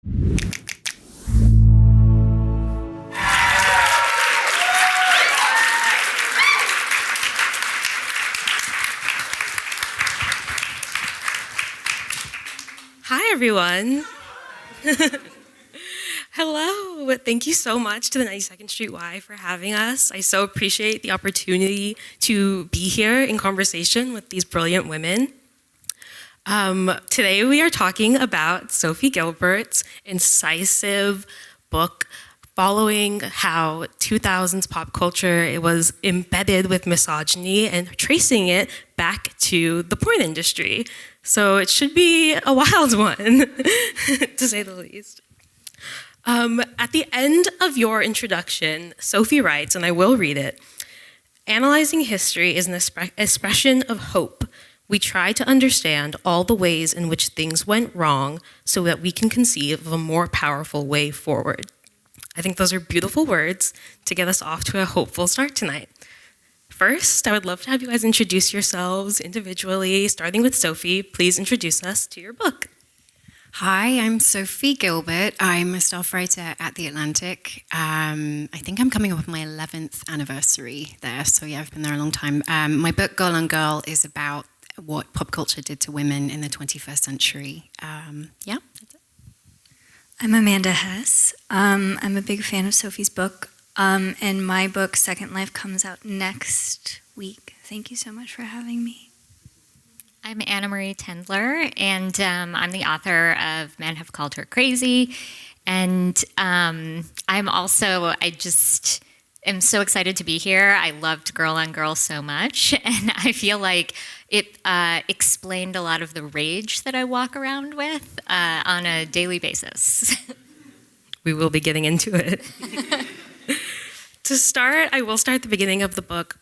Hi, everyone. Hello. Thank you so much to the 92nd Street Y for having us. I so appreciate the opportunity to be here in conversation with these brilliant women. Today we are talking about Sophie Gilbert's incisive book following how 2000s pop culture it was embedded with misogyny and tracing it back to the porn industry. So it should be a wild one, to say the least. At the end of your introduction, Sophie writes, and I will read it, "Analyzing history is an expression of hope. We try to understand all the ways in which things went wrong so that we can conceive of a more powerful way forward." I think those are beautiful words to get us off to a hopeful start tonight. First, I would love to have you guys introduce yourselves individually, starting with Sophie. Please introduce us to your book. Hi, I'm Sophie Gilbert. I'm a staff writer at The Atlantic. I think I'm coming up with my 11th anniversary there, so yeah, I've been there a long time. My book, Girl on Girl, is about what pop culture did to women in the 21st century. Yeah, that's it. I'm Amanda Hess. I'm a big fan of Sophie's book, and my book, Second Life, comes out next week. Thank you so much for having me. I'm Anna Marie Tendler, and I'm the author of Men Have Called Her Crazy. And I just am so excited to be here. I loved Girl on Girl so much, and I feel like it explained a lot of the rage that I walk around with on a daily basis. We will be getting into it. To start, I will start at the beginning of the book.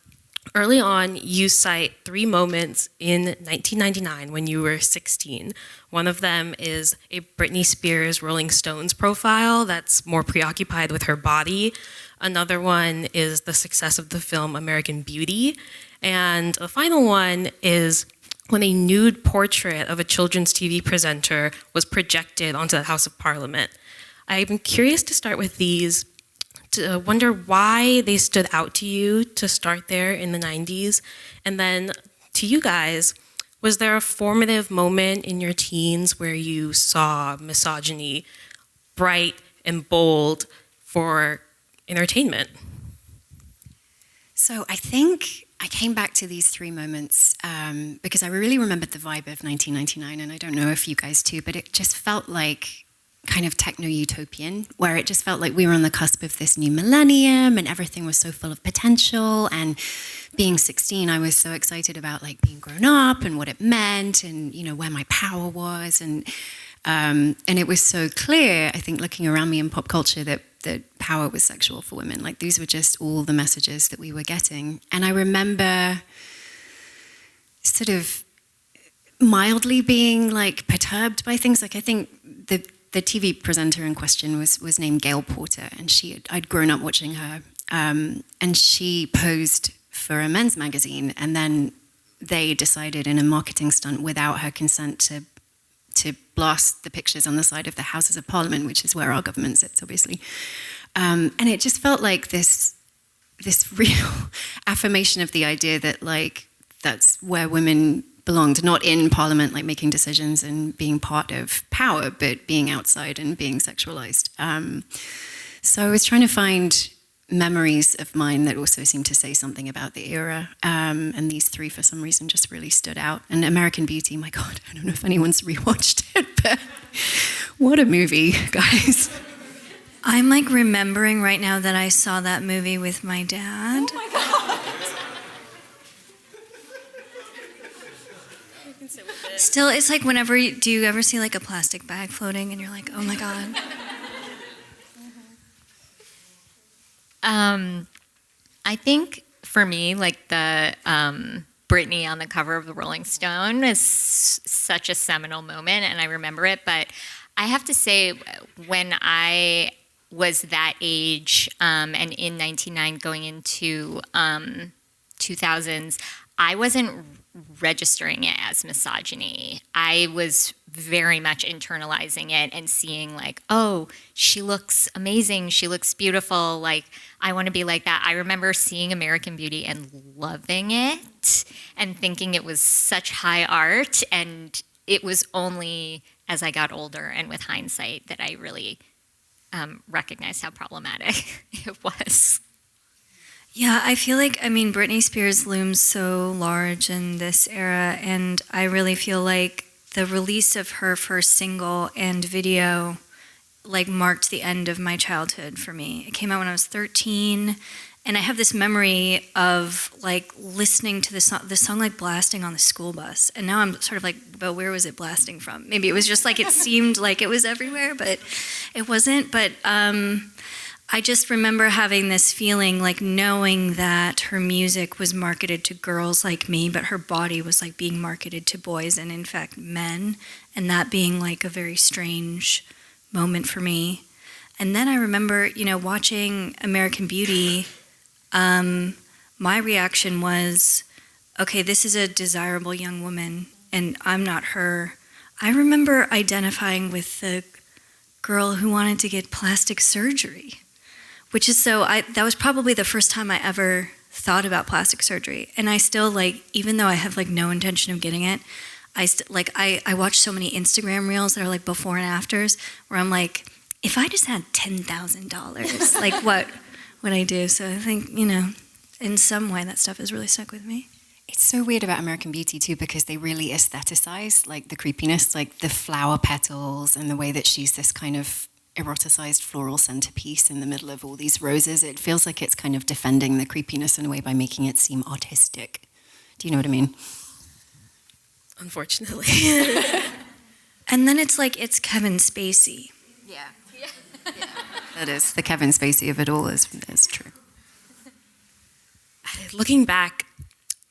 Early on, you cite 3 moments in 1999 when you were 16. One of them is a Britney Spears Rolling Stones profile that's more preoccupied with her body. Another one is the success of the film American Beauty. And the final one is when a nude portrait of a children's TV presenter was projected onto the House of Parliament. I'm curious to start with these, to wonder why they stood out to you to start there in the 90s. And then to you guys, was there a formative moment in your teens where you saw misogyny bright and bold for entertainment? So I think I came back to these 3 moments because I really remembered the vibe of 1999, and I don't know if you guys too, but it just felt like kind of techno-utopian, where it just felt like we were on the cusp of this new millennium and everything was so full of potential. And being 16, I was so excited about like being grown up and what it meant and, you know, where my power was. And it was so clear, I think, looking around me in pop culture that power was sexual for women. Like these were just all the messages that we were getting. And I remember sort of mildly being like perturbed by things. Like I think the TV presenter in question was named Gail Porter, and I'd grown up watching her, and she posed for a men's magazine, and then they decided in a marketing stunt without her consent to blast the pictures on the side of the Houses of Parliament, which is where our government sits, obviously. And it just felt like this real affirmation of the idea that like that's where women belonged, not in Parliament, like making decisions and being part of power, but being outside and being sexualized. So I was trying to find memories of mine that also seemed to say something about the era. And these 3, for some reason, just really stood out. And American Beauty, my God, I don't know if anyone's rewatched it, but what a movie, guys. I'm like remembering right now that I saw that movie with my dad. Oh my God. Still, it's like whenever do you ever see like a plastic bag floating and you're like, oh my God. I think for me, like the Britney on the cover of the Rolling Stone is such a seminal moment, and I remember it. But I have to say, when I was that age, and in 99 going into 2000s, I wasn't registering it as misogyny. I was very much internalizing it and seeing like, oh, she looks amazing. She looks beautiful. Like, I want to be like that. I remember seeing American Beauty and loving it and thinking it was such high art. And it was only as I got older and with hindsight that I really recognized how problematic it was. Yeah, I feel like, Britney Spears looms so large in this era, and I really feel like the release of her first single and video, like, marked the end of my childhood for me. It came out when I was 13, and I have this memory of, like, listening to the song, like, blasting on the school bus, and now I'm sort of like, but where was it blasting from? Maybe it was just, like, it seemed like it was everywhere, but it wasn't, but, I just remember having this feeling, like knowing that her music was marketed to girls like me, but her body was like being marketed to boys and in fact men, and that being like a very strange moment for me. And then I remember, watching American Beauty, my reaction was, okay, this is a desirable young woman and I'm not her. I remember identifying with the girl who wanted to get plastic surgery. Which is that was probably the first time I ever thought about plastic surgery. And I still, like, even though I have, like, no intention of getting it, I watch so many Instagram reels that are, like, before and afters, where I'm like, if I just had $10,000, like, what would I do? So I think, in some way that stuff has really stuck with me. It's so weird about American Beauty, too, because they really aestheticize, like, the creepiness, like the flower petals and the way that she's this kind of eroticized floral centerpiece in the middle of all these roses. It feels like it's kind of defending the creepiness in a way by making it seem artistic. Do you know what I mean? Unfortunately. And then it's like, it's Kevin Spacey. Yeah. That is, the Kevin Spacey of it all is true. Looking back,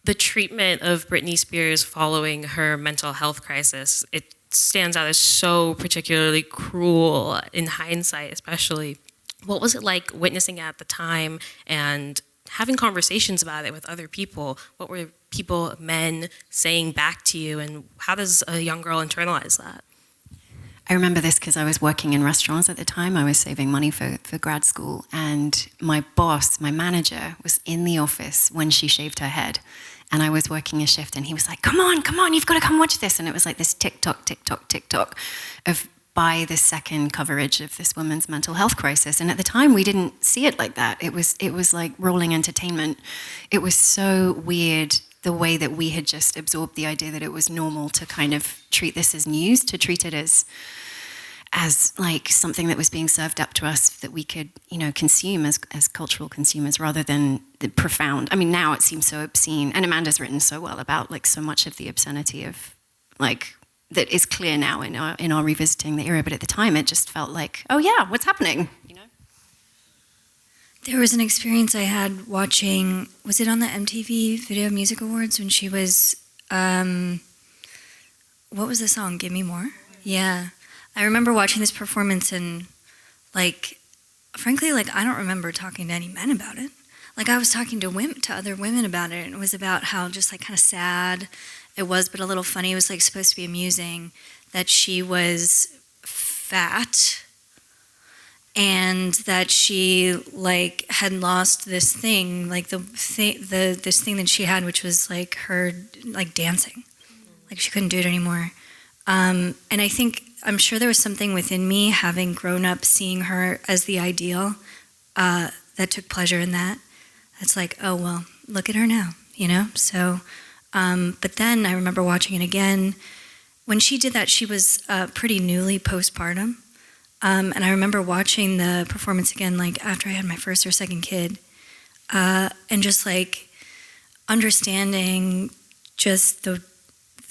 the treatment of Britney Spears following her mental health crisis, it stands out as so particularly cruel in hindsight, especially. What was it like witnessing it at the time and having conversations about it with other people? What were people, men, saying back to you, and how does a young girl internalize that? I remember this because I was working in restaurants at the time. I was saving money for grad school, and my boss, my manager, was in the office when she shaved her head. And I was working a shift, and he was like, come on, you've got to come watch this. And it was like this TikTok of by the second coverage of this woman's mental health crisis. And at the time, we didn't see it like that. It was like rolling entertainment. It was so weird the way that we had just absorbed the idea that it was normal to kind of treat this as news, to treat it as like something that was being served up to us that we could, consume as cultural consumers, rather than the profound. I mean, now it seems so obscene, and Amanda's written so well about like so much of the obscenity of like that is clear now in our revisiting the era. But at the time, it just felt like, oh yeah, what's happening? There was an experience I had watching, was it on the MTV Video Music Awards when she was, what was the song, Give Me More? Yeah. I remember watching this performance and, like, frankly, like, I don't remember talking to any men about it. Like, I was talking to other women about it, and it was about how just, like, kind of sad it was, but a little funny. It was, like, supposed to be amusing that she was fat and that she, like, had lost this thing, like, this thing that she had, which was, like, her, like, dancing. Like, she couldn't do it anymore. And I think, I'm sure there was something within me, having grown up seeing her as the ideal, that took pleasure in that. It's like, oh, well, look at her now, So, but then I remember watching it again. When she did that, she was pretty newly postpartum. And I remember watching the performance again, like after I had my first or second kid, and just like understanding just the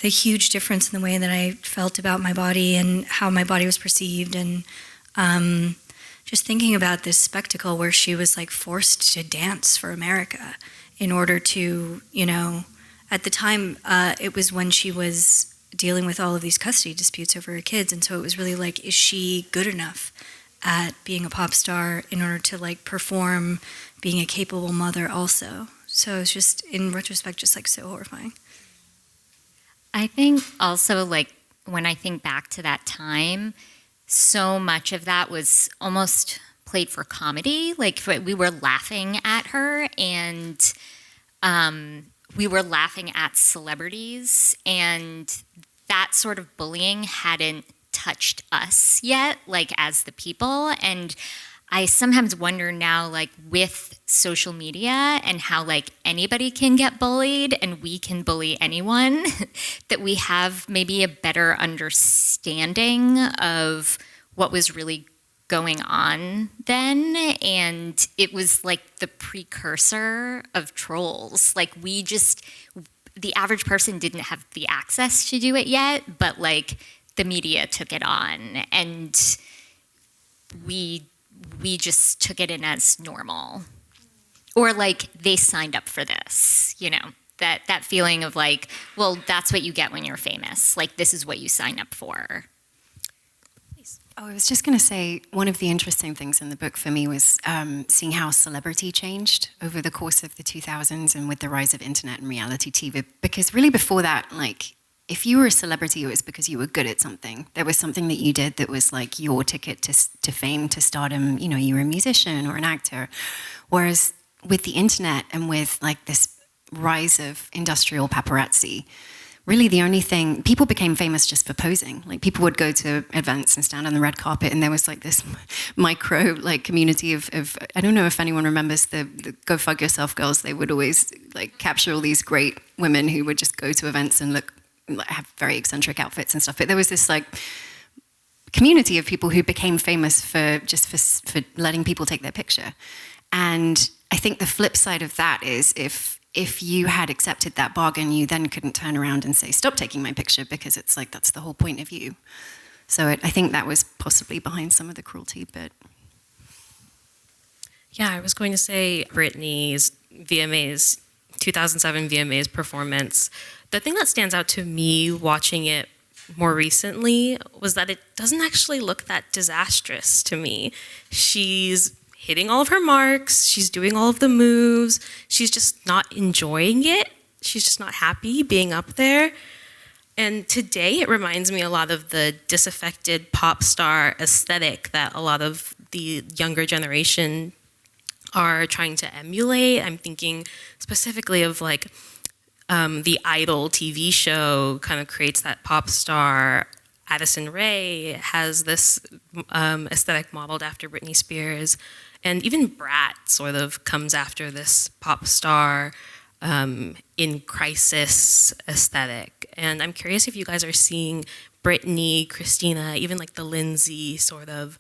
huge difference in the way that I felt about my body and how my body was perceived, and just thinking about this spectacle where she was like forced to dance for America in order to, at the time, it was when she was dealing with all of these custody disputes over her kids, and so it was really like, is she good enough at being a pop star in order to like perform being a capable mother also? So it's just, in retrospect, just like so horrifying. I think also, like, when I think back to that time, so much of that was almost played for comedy. Like, we were laughing at her, and we were laughing at celebrities, and that sort of bullying hadn't touched us yet, like, as the people. And I sometimes wonder now, like, with social media and how, like, anybody can get bullied and we can bully anyone, that we have maybe a better understanding of what was really going on then. And it was like the precursor of trolls. Like, the average person didn't have the access to do it yet, but, like, the media took it on, and we just took it in as normal. Or, like, they signed up for this, you know, that feeling of, like, well, that's what you get when you're famous. Like, this is what you sign up for. Oh, I was just going to say, one of the interesting things in the book for me was seeing how celebrity changed over the course of the 2000s and with the rise of internet and reality TV. Because really before that, like, if you were a celebrity, it was because you were good at something. There was something that you did that was like your ticket to fame, to stardom. You know, you were a musician or an actor. Whereas with the internet and with like this rise of industrial paparazzi, really the only thing, people became famous just for posing. Like, people would go to events and stand on the red carpet, and there was like this micro like community of I don't know if anyone remembers the Go Fuck Yourself girls. They would always like capture all these great women who would just go to events and have very eccentric outfits and stuff. But there was this like community of people who became famous for letting people take their picture. And I think the flip side of that is if you had accepted that bargain, you then couldn't turn around and say, stop taking my picture, because it's like, that's the whole point of you. So I think that was possibly behind some of the cruelty, but... Yeah, I was going to say Britney's 2007 VMAs performance. The thing that stands out to me watching it more recently was that it doesn't actually look that disastrous to me. She's hitting all of her marks, she's doing all of the moves, she's just not enjoying it. She's just not happy being up there. And today it reminds me a lot of the disaffected pop star aesthetic that a lot of the younger generation are trying to emulate. I'm thinking specifically of like the Idol TV show kind of creates that pop star. Addison Rae has this aesthetic modeled after Britney Spears. And even Brat sort of comes after this pop star in crisis aesthetic. And I'm curious if you guys are seeing Britney, Christina, even like the Lindsay sort of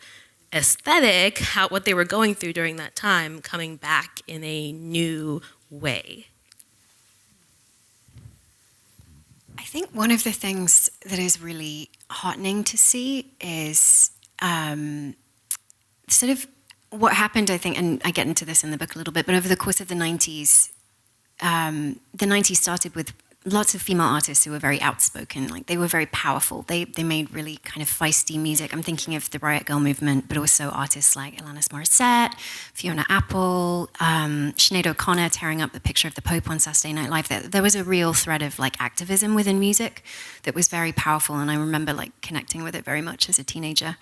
aesthetic, what they were going through during that time, coming back in a new way. I think one of the things that is really heartening to see is sort of what happened, I think, and I get into this in the book a little bit, but over the course of the 90s started with lots of female artists who were very outspoken. Like, they were very powerful. They made really kind of feisty music. I'm thinking of the Riot Girl movement, but also artists like Alanis Morissette, Fiona Apple, Sinead O'Connor tearing up the picture of the Pope on Saturday Night Live. There was a real thread of like activism within music that was very powerful, and I remember like connecting with it very much as a teenager.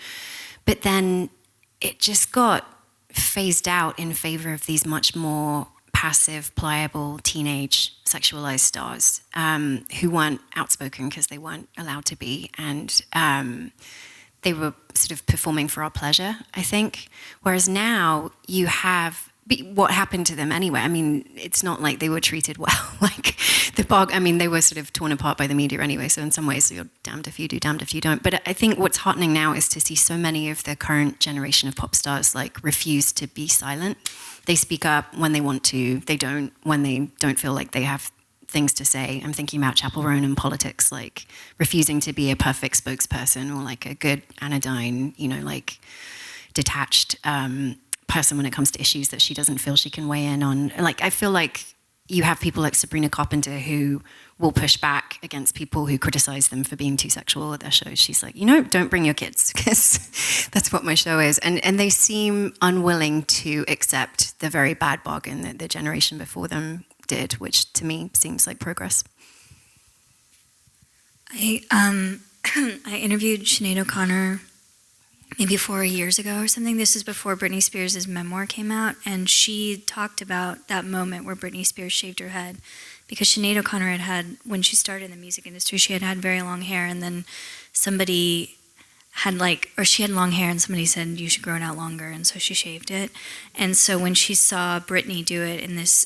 But then it just got phased out in favor of these much more passive, pliable, teenage, sexualized stars who weren't outspoken because they weren't allowed to be, and they were sort of performing for our pleasure, I think. Whereas now you have what happened to them anyway. I mean, it's not like they were treated well. Like they were sort of torn apart by the media anyway. So in some ways, you're damned if you do, damned if you don't. But I think what's heartening now is to see so many of the current generation of pop stars like refuse to be silent. They speak up when they want to. They don't when they don't feel like they have things to say. I'm thinking about Chappell Roan and politics, like refusing to be a perfect spokesperson or like a good anodyne, like detached person when it comes to issues that she doesn't feel she can weigh in on. Like, I feel like you have people like Sabrina Carpenter who will push back against people who criticize them for being too sexual at their shows. She's like, don't bring your kids, because that's what my show is. And they seem unwilling to accept the very bad bargain that the generation before them did, which to me seems like progress. I I interviewed Sinead O'Connor maybe 4 years ago or something. This is before Britney Spears' memoir came out, and she talked about that moment where Britney Spears shaved her head, because Sinead O'Connor had, when she started in the music industry, she had very long hair, and then somebody she had long hair and somebody said, you should grow it out longer, and so she shaved it. And so when she saw Britney do it in this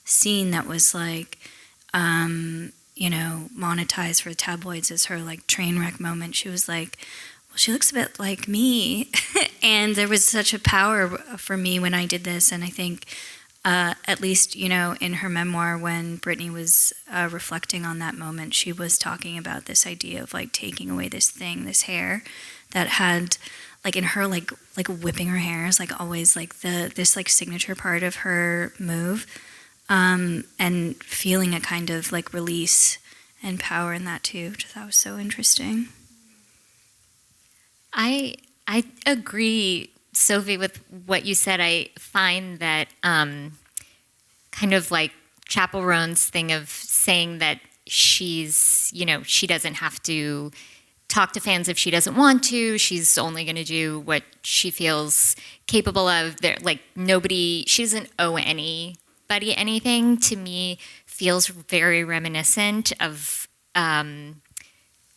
scene that was monetized for the tabloids as her train wreck moment, she was like, well, she looks a bit like me. And there was such a power for me when I did this. And I think at least, in her memoir, when Britney was reflecting on that moment, she was talking about this idea of taking away this hair that had in her whipping her hair is always this signature part of her move, and feeling a kind of release and power in that too, which I thought was so interesting. I agree, Sophie, with what you said. I find that kind of Chappell Roan's thing of saying that she's, she doesn't have to talk to fans if she doesn't want to. She's only going to do what she feels capable of. She doesn't owe anybody anything, to me feels very reminiscent of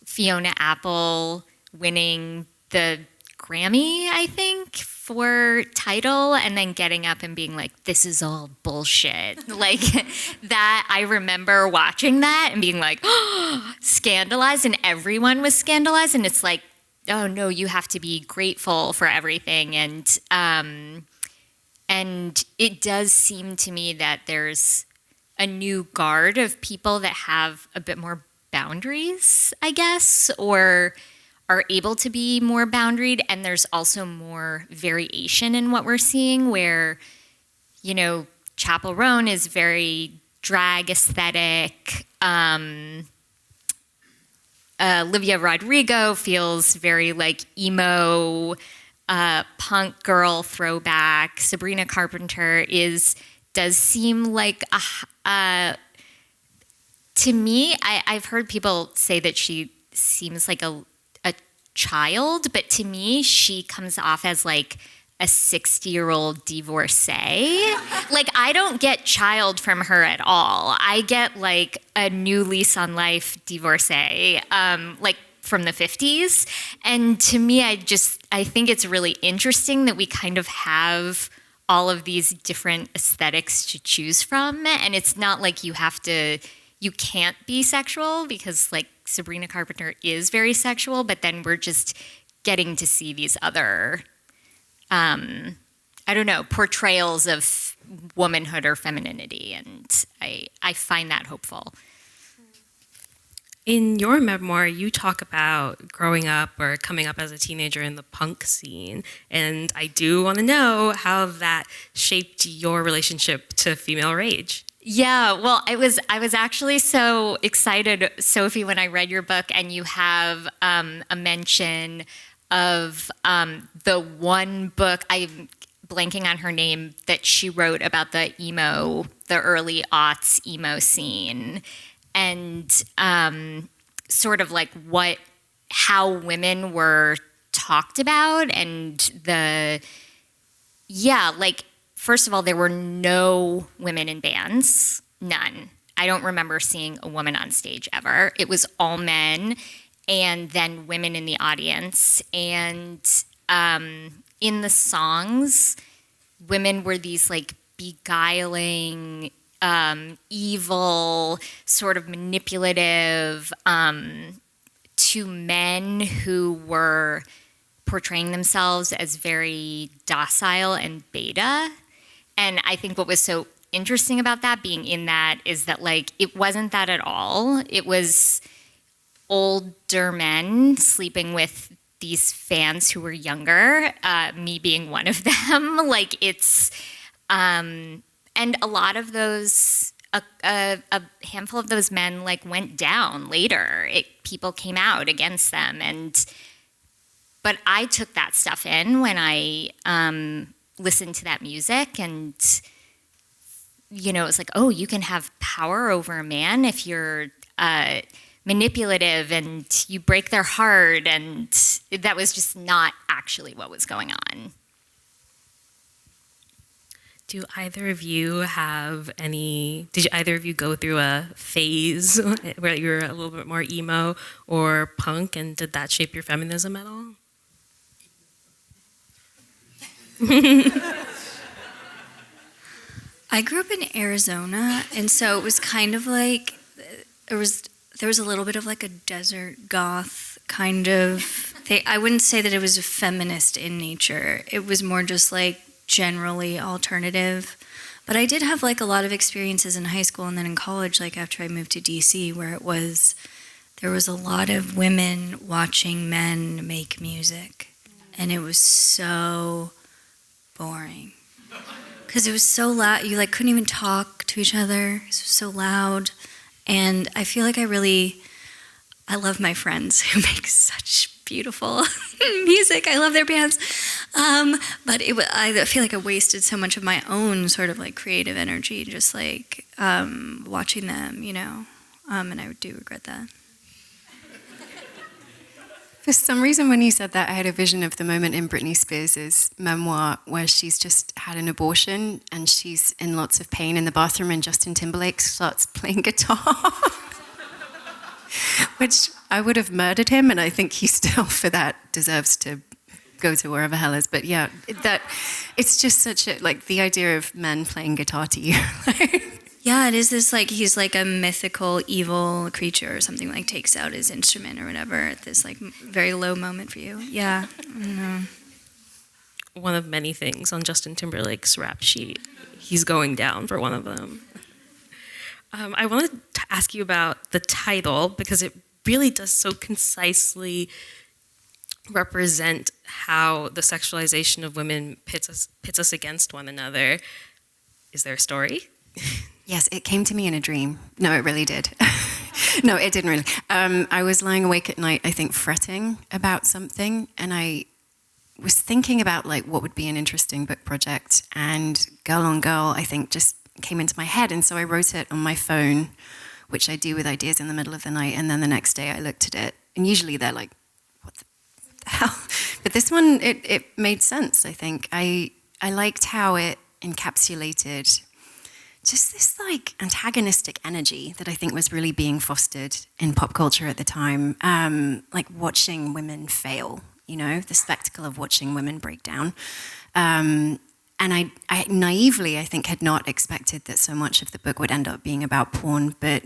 Fiona Apple winning the Grammy, I think, for Tidal, and then getting up and being like, this is all bullshit. That, I remember watching that and being like, oh, scandalized, and everyone was scandalized, and it's like, oh no, you have to be grateful for everything. And it does seem to me that there's a new guard of people that have a bit more boundaries, I guess, or are able to be more boundaried, and there's also more variation in what we're seeing, where, Chappell Roan is very drag aesthetic. Olivia Rodrigo feels very emo, punk girl throwback. Sabrina Carpenter does seem like to me, I've heard people say that she seems like a child, but to me, she comes off as a 60-year-old divorcee. I don't get child from her at all. I get a new lease on life divorcee, from the 50s. And to me, I think it's really interesting that we kind of have all of these different aesthetics to choose from. And it's not you can't be sexual, because Sabrina Carpenter is very sexual, but then we're just getting to see these other, portrayals of womanhood or femininity, and I find that hopeful. In your memoir, you talk about growing up or coming up as a teenager in the punk scene, and I do want to know how that shaped your relationship to female rage. Yeah, well, I was actually so excited, Sophie, when I read your book, and you have a mention of the one book, I'm blanking on her name, that she wrote about the early aughts emo scene, and sort of how women were talked about, and first of all, there were no women in bands, none. I don't remember seeing a woman on stage ever. It was all men, and then women in the audience. And in the songs, women were these beguiling, evil, sort of manipulative, to men who were portraying themselves as very docile and beta. And I think what was so interesting about that, being in that, is that it wasn't that at all. It was older men sleeping with these fans who were younger, me being one of them. And a lot of those, a handful of those men went down later. People came out against them, but I took that stuff in when I listened to that music, and it was like, oh, you can have power over a man if you're manipulative and you break their heart, and that was just not actually what was going on. Did either of you go through a phase where you were a little bit more emo or punk, and did that shape your feminism at all? I grew up in Arizona, and so it was kind of like there was a little bit of like a desert goth kind of thing. I wouldn't say that it was a feminist in nature. It was more just like generally alternative. But I did have like a lot of experiences in high school and then in college, like after I moved to DC, where there was a lot of women watching men make music, and it was so boring. Because it was so loud, you like couldn't even talk to each other. It was so loud, and I feel like I love my friends who make such beautiful music. I love their bands, but I feel like I wasted so much of my own sort of like creative energy just like watching them, and I do regret that. For some reason, when you said that, I had a vision of the moment in Britney Spears' memoir where she's just had an abortion and she's in lots of pain in the bathroom and Justin Timberlake starts playing guitar. Which I would have murdered him, and I think he still, for that, deserves to go to wherever hell is. But yeah, it's just such a, like, the idea of men playing guitar to you. Yeah, it is this like he's like a mythical evil creature or something, like takes out his instrument or whatever at this like very low moment for you. Yeah. One of many things on Justin Timberlake's rap sheet. He's going down for one of them. I wanted to ask you about the title because it really does so concisely represent how the sexualization of women pits us against one another. Is there a story? Yes, it came to me in a dream. No, it really did. No, it didn't really. I was lying awake at night, I think, fretting about something, and I was thinking about like what would be an interesting book project, and Girl on Girl, I think, just came into my head, and so I wrote it on my phone, which I do with ideas in the middle of the night, and then the next day I looked at it, and usually they're like, what the hell? But this one, it made sense, I think. I liked how it encapsulated just this like antagonistic energy that I think was really being fostered in pop culture at the time, like watching women fail, the spectacle of watching women break down. And I naively, I think, had not expected that so much of the book would end up being about porn, but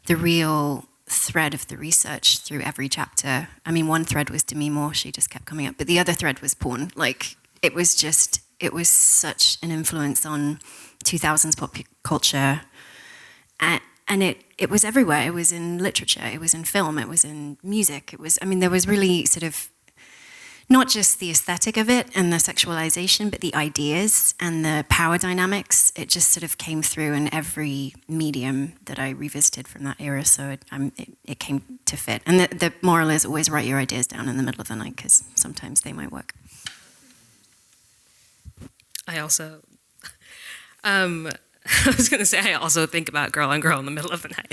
the real thread of the research through every chapter, I mean, one thread was Demi Moore, she just kept coming up, but the other thread was porn. Like, it was such an influence on 2000s pop culture, and it was everywhere. It was in literature, it was in film, it was in music, there was really sort of not just the aesthetic of it and the sexualization, but the ideas and the power dynamics. It just sort of came through in every medium that I revisited from that era, so it came to fit. And the moral is always write your ideas down in the middle of the night, because sometimes they might work. I also, I was going to say, I also think about Girl on Girl in the middle of the night.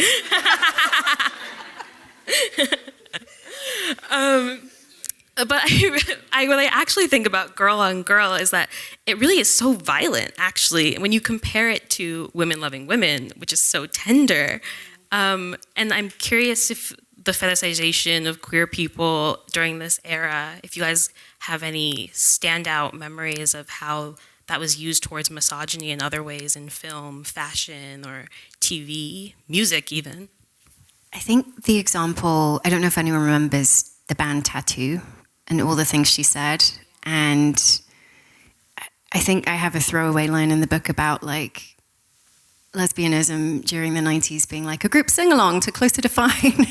But what I actually think about Girl on Girl is that it really is so violent, actually, when you compare it to Women Loving Women, which is so tender. And I'm curious if the fetishization of queer people during this era, if you guys have any standout memories of how that was used towards misogyny in other ways in film, fashion, or TV, music even. I think the example, I don't know if anyone remembers the band Tattoo and all the things she said. And I think I have a throwaway line in the book about like lesbianism during the 90s being like a group sing-along to Closer to Fine.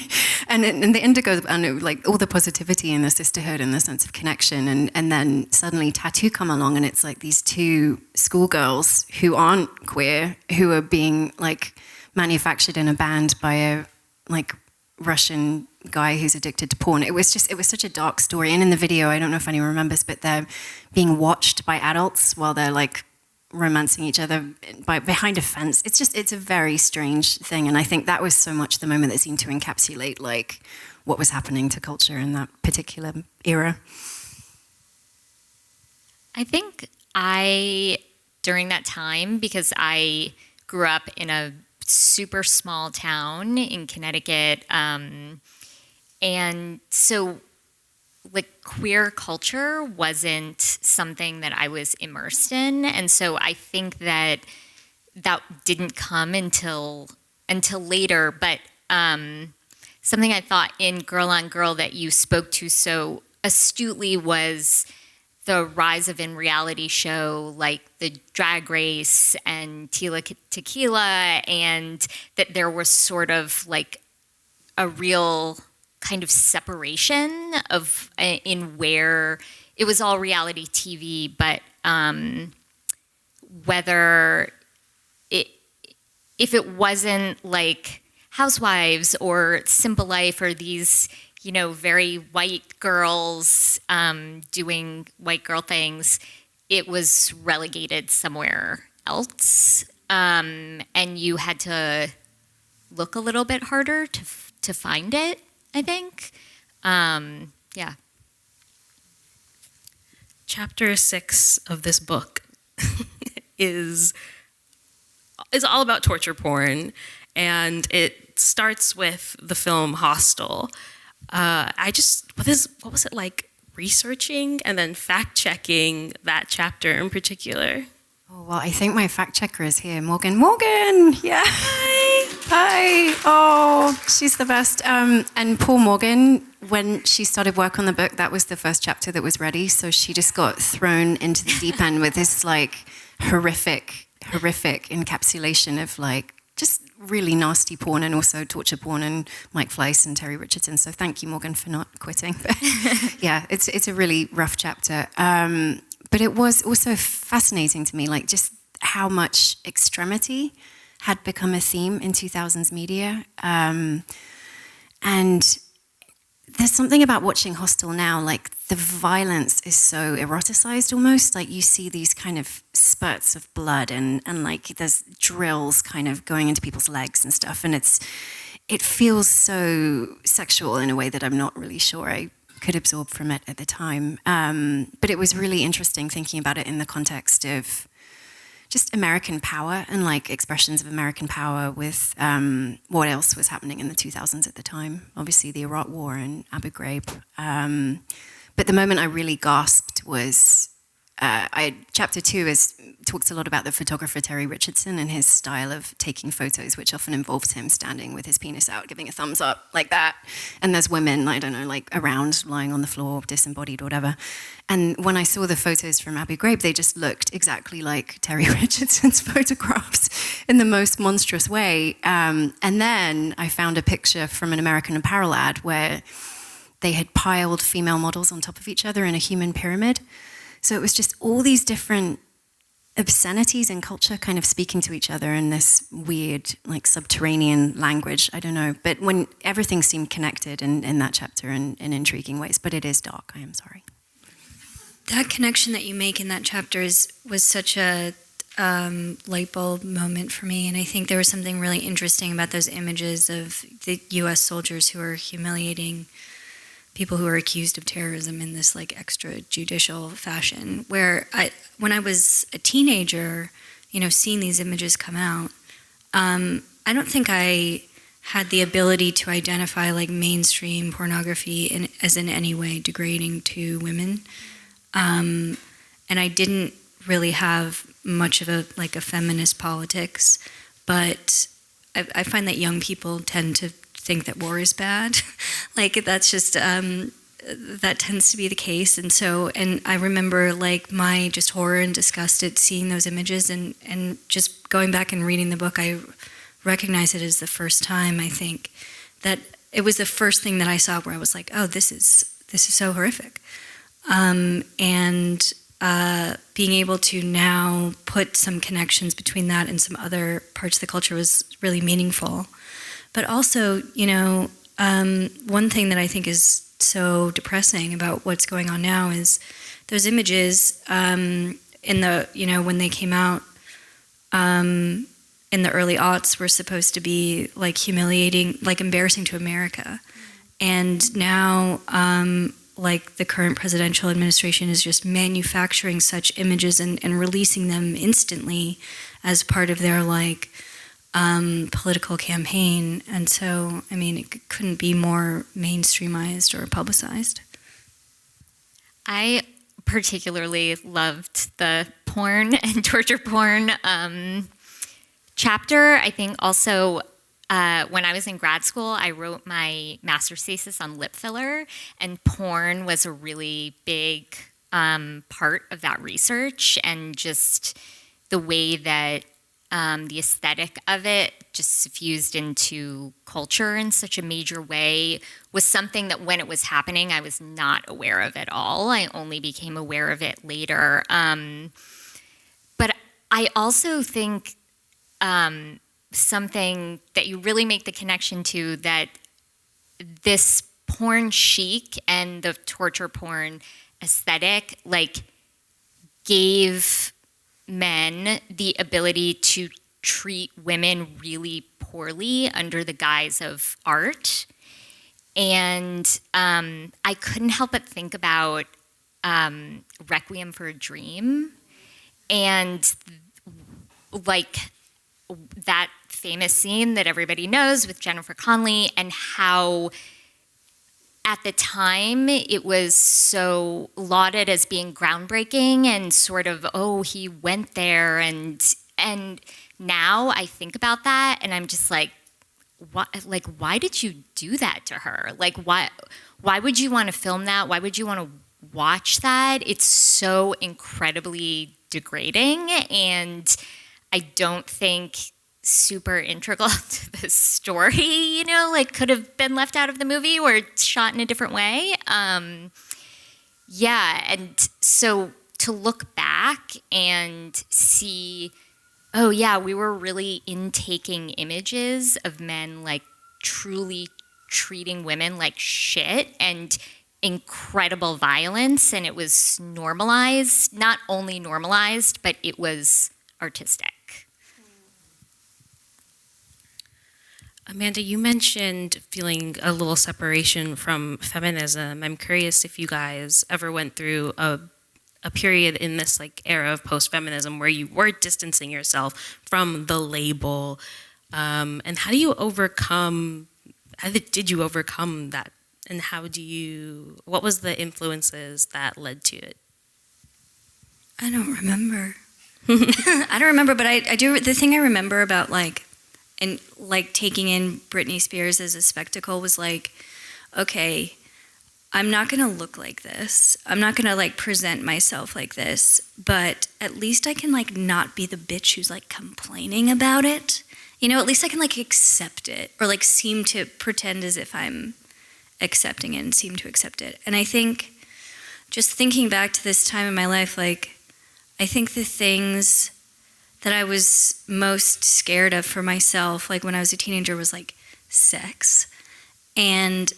and the Indigo, and like all the positivity and the sisterhood and the sense of connection. And then suddenly Tattoo come along and it's like these two schoolgirls who aren't queer, who are being like manufactured in a band by a like Russian guy who's addicted to porn. It was such a dark story. And in the video, I don't know if anyone remembers, but they're being watched by adults while they're like romancing each other behind a fence. It's a very strange thing. And I think that was so much the moment that seemed to encapsulate like what was happening to culture in that particular era. I think during that time, because I grew up in a super small town in Connecticut, and so like queer culture wasn't something that I was immersed in, and so I think that didn't come until later. But something I thought in Girl on Girl that you spoke to so astutely was the rise of in-reality show like the Drag Race and Tila Tequila, and that there was sort of like a real kind of separation of in where it was all reality TV, but whether if it wasn't like Housewives or Simple Life or these, you know, very white girls doing white girl things, it was relegated somewhere else, and you had to look a little bit harder to find it, I think. Yeah. Chapter 6 of this book is all about torture porn, and it starts with the film Hostel. What was it like researching and then fact-checking that chapter in particular? Oh, well, I think my fact checker is here, Morgan. Morgan, yeah. Hi. Oh, she's the best. And poor Morgan, when she started work on the book, that was the first chapter that was ready. So she just got thrown into the deep end with this like horrific encapsulation of like just really nasty porn and also torture porn and Mike Fleiss and Terry Richardson. So thank you, Morgan, for not quitting. Yeah, it's a really rough chapter. But it was also fascinating to me, like just how much extremity had become a theme in 2000s media. And there's something about watching Hostel now, like the violence is so eroticized almost. Like you see these kind of spurts of blood and like there's drills kind of going into people's legs and stuff. And it feels so sexual in a way that I'm not really sure I could absorb from it at the time. But it was really interesting thinking about it in the context of just American power and like expressions of American power with what else was happening in the 2000s at the time. Obviously the Iraq War and Abu Ghraib. But the moment I really gasped was, chapter 2 talks a lot about the photographer Terry Richardson and his style of taking photos, which often involves him standing with his penis out, giving a thumbs up like that. And there's women, I don't know, like around, lying on the floor, disembodied, whatever. And when I saw the photos from Abu Ghraib, they just looked exactly like Terry Richardson's photographs in the most monstrous way. And then I found a picture from an American Apparel ad where they had piled female models on top of each other in a human pyramid. So it was just all these different obscenities in culture kind of speaking to each other in this weird, like subterranean language. I don't know. But when everything seemed connected in that chapter in intriguing ways. But it is dark, I am sorry. That connection that you make in that chapter was such a light bulb moment for me. And I think there was something really interesting about those images of the U.S. soldiers who are humiliating people who are accused of terrorism in this like extrajudicial fashion, where when I was a teenager, you know, seeing these images come out, I don't think I had the ability to identify like mainstream pornography as in any way degrading to women. And I didn't really have much of a feminist politics, but I find that young people tend to think that war is bad. Like that's just that tends to be the case. And I remember like my just horror and disgust at seeing those images and just going back and reading the book, I recognize it as the first time, I think, that it was the first thing that I saw where I was like, oh, this is so horrific. And being able to now put some connections between that and some other parts of the culture was really meaningful. But also, you know, one thing that I think is so depressing about what's going on now is those images, in the, when they came out in the early aughts were supposed to be like humiliating, like embarrassing to America. And now, like the current presidential administration is just manufacturing such images and releasing them instantly as part of their like political campaign. And so, I mean, it couldn't be more mainstreamized or publicized. I particularly loved the porn and torture porn chapter. I think also when I was in grad school, I wrote my master's thesis on lip filler, and porn was a really big part of that research, and just the way that the aesthetic of it just suffused into culture in such a major way was something that when it was happening, I was not aware of at all. I only became aware of it later. But I also think something that you really make the connection to, that this porn chic and the torture porn aesthetic like gave men the ability to treat women really poorly under the guise of art. And I couldn't help but think about Requiem for a Dream, and like that famous scene that everybody knows with Jennifer Connelly, and how at the time it was so lauded as being groundbreaking and sort of, oh, he went there, and now I think about that and I'm just like, why did you do that to her? Like, why would you want to film that? Why would you want to watch that? It's so incredibly degrading, and I don't think super integral to the story, like could have been left out of the movie or shot in a different way. Yeah, and so to look back and see, oh yeah, we were really intaking images of men like truly treating women like shit and incredible violence, and it was normalized, not only normalized, but it was artistic. Amanda, you mentioned feeling a little separation from feminism. I'm curious if you guys ever went through a period in this like era of post-feminism where you were distancing yourself from the label, and how did you overcome that, and what was the influences that led to it? I don't remember. I don't remember, but I do. The thing I remember about taking in Britney Spears as a spectacle was like, okay, I'm not gonna look like this. I'm not gonna like present myself like this, but at least I can like not be the bitch who's like complaining about it. At least I can like accept it, or like seem to pretend as if I'm accepting it and seem to accept it. And I think just thinking back to this time in my life, like I think the things that I was most scared of for myself, like when I was a teenager, was like sex and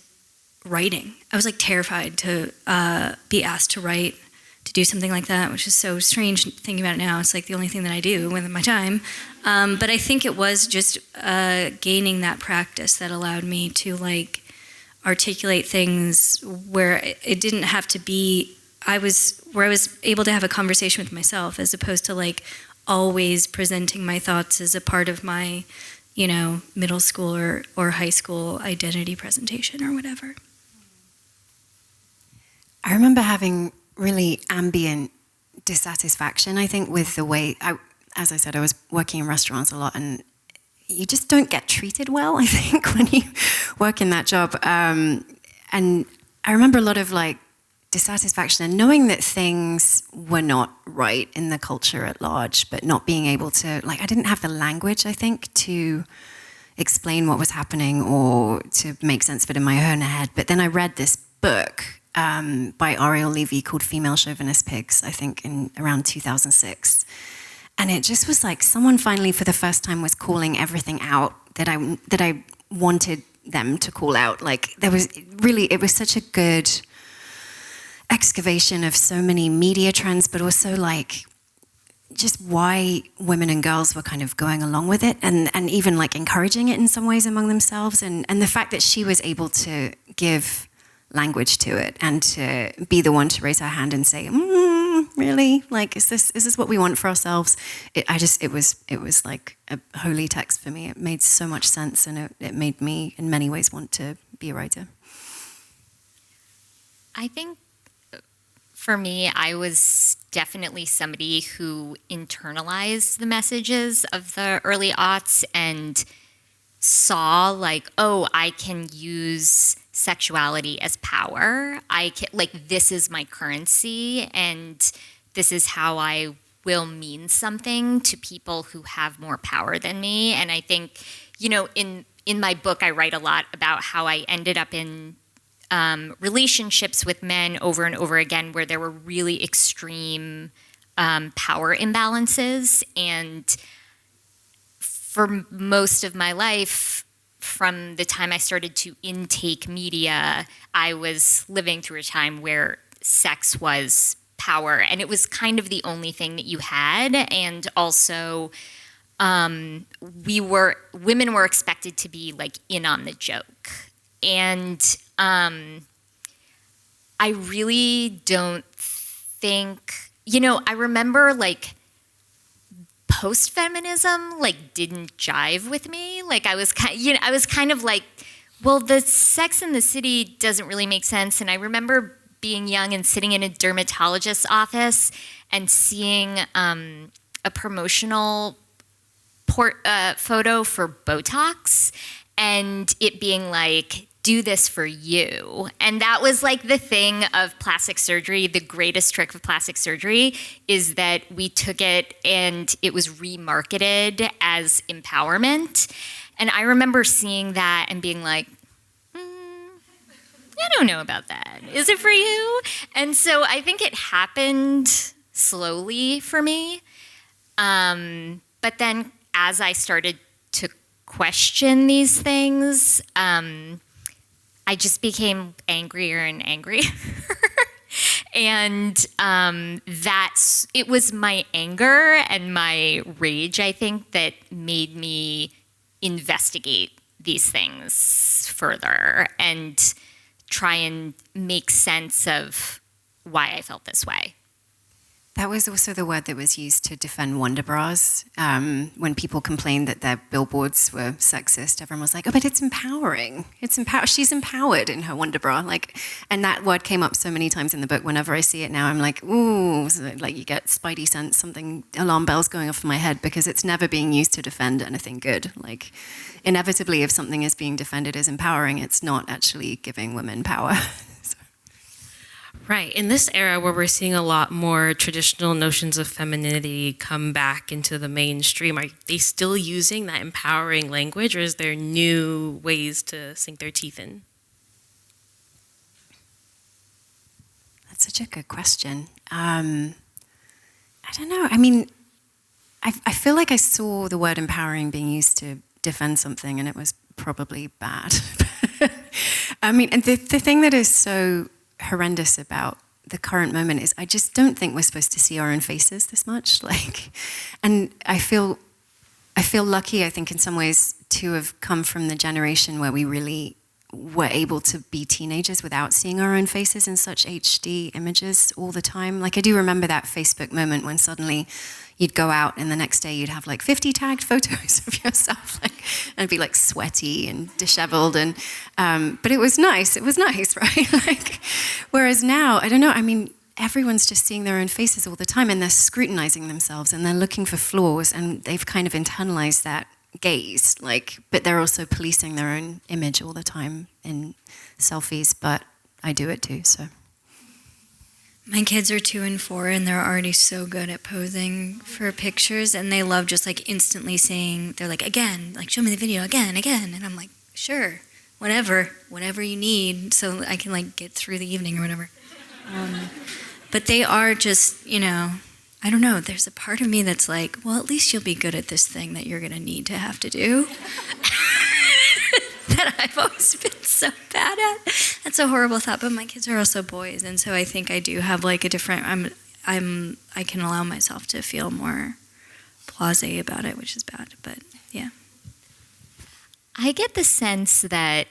writing. I was like terrified to be asked to write, to do something like that, which is so strange thinking about it now. It's like the only thing that I do with my time. But I think it was just gaining that practice that allowed me to like articulate things where it didn't have to be, where I was able to have a conversation with myself, as opposed to like always presenting my thoughts as a part of my, middle school or high school identity presentation or whatever. I remember having really ambient dissatisfaction, I think, with the way, as I said, I was working in restaurants a lot, and you just don't get treated well, I think, when you work in that job. And I remember a lot of like dissatisfaction and knowing that things were not right in the culture at large, but not being able to, like, I didn't have the language, I think, to explain what was happening or to make sense of it in my own head. But then I read this book by Ariel Levy called Female Chauvinist Pigs, I think in around 2006. And it just was like someone finally for the first time was calling everything out that I wanted them to call out. Like it was such a good excavation of so many media trends, but also like just why women and girls were kind of going along with it and even like encouraging it in some ways among themselves. And the fact that she was able to give language to it and to be the one to raise her hand and say, really? Like, is this what we want for ourselves? It was like a holy text for me. It made so much sense, and it made me in many ways want to be a writer. I think for me, I was definitely somebody who internalized the messages of the early aughts and saw like, oh, I can use sexuality as power. This is my currency, and this is how I will mean something to people who have more power than me. And I think, in my book, I write a lot about how I ended up in relationships with men over and over again where there were really extreme power imbalances. And for most of my life, from the time I started to intake media, I was living through a time where sex was power, and it was kind of the only thing that you had. And also, women were expected to be like in on the joke. And I really don't think, I remember like post-feminism like didn't jive with me. Like I was kind of like, well, the Sex in the City doesn't really make sense. And I remember being young and sitting in a dermatologist's office and seeing a promotional photo for Botox, and it being like, do this for you. And that was like the thing of plastic surgery. The greatest trick of plastic surgery is that we took it and it was remarketed as empowerment. And I remember seeing that and being like, I don't know about that. Is it for you? And so I think it happened slowly for me. But then as I started to question these things, I just became angrier and angrier. And it was my anger and my rage, I think, that made me investigate these things further and try and make sense of why I felt this way. That was also the word that was used to defend Wonder Bras. When people complained that their billboards were sexist, everyone was like, oh, but it's empowering. She's empowered in her Wonder Bra. And that word came up so many times in the book. Whenever I see it now, I'm like, ooh, like you get spidey sense, alarm bells going off in my head, because it's never being used to defend anything good. Like, inevitably, if something is being defended as empowering, it's not actually giving women power. Right. In this era where we're seeing a lot more traditional notions of femininity come back into the mainstream, are they still using that empowering language, or is there new ways to sink their teeth in? That's such a good question. I don't know. I mean, I feel like I saw the word empowering being used to defend something, and it was probably bad. I mean, and the thing that is so horrendous about the current moment is I just don't think we're supposed to see our own faces this much. And I feel lucky, I think, in some ways, to have come from the generation where we really were able to be teenagers without seeing our own faces in such HD images all the time. Like, I do remember that Facebook moment when suddenly you'd go out and the next day you'd have like 50 tagged photos of yourself, and it'd be like sweaty and disheveled, and but it was nice, right? Whereas now, I don't know, I mean, everyone's just seeing their own faces all the time, and they're scrutinizing themselves and they're looking for flaws, and they've kind of internalized that gaze, but they're also policing their own image all the time in selfies. But I do it too, so. My kids are 2 and 4, and they're already so good at posing for pictures, and they love just instantly saying, they're like, again, show me the video, again, and I'm like, sure, whatever you need, so I can get through the evening or whatever. But they are just, I don't know, there's a part of me that's like, well, at least you'll be good at this thing that you're gonna need to have to do. That I've always been so bad at. That's a horrible thought, but my kids are also boys, and so I think I do have a different, I can allow myself to feel more blasé about it, which is bad, but yeah. I get the sense that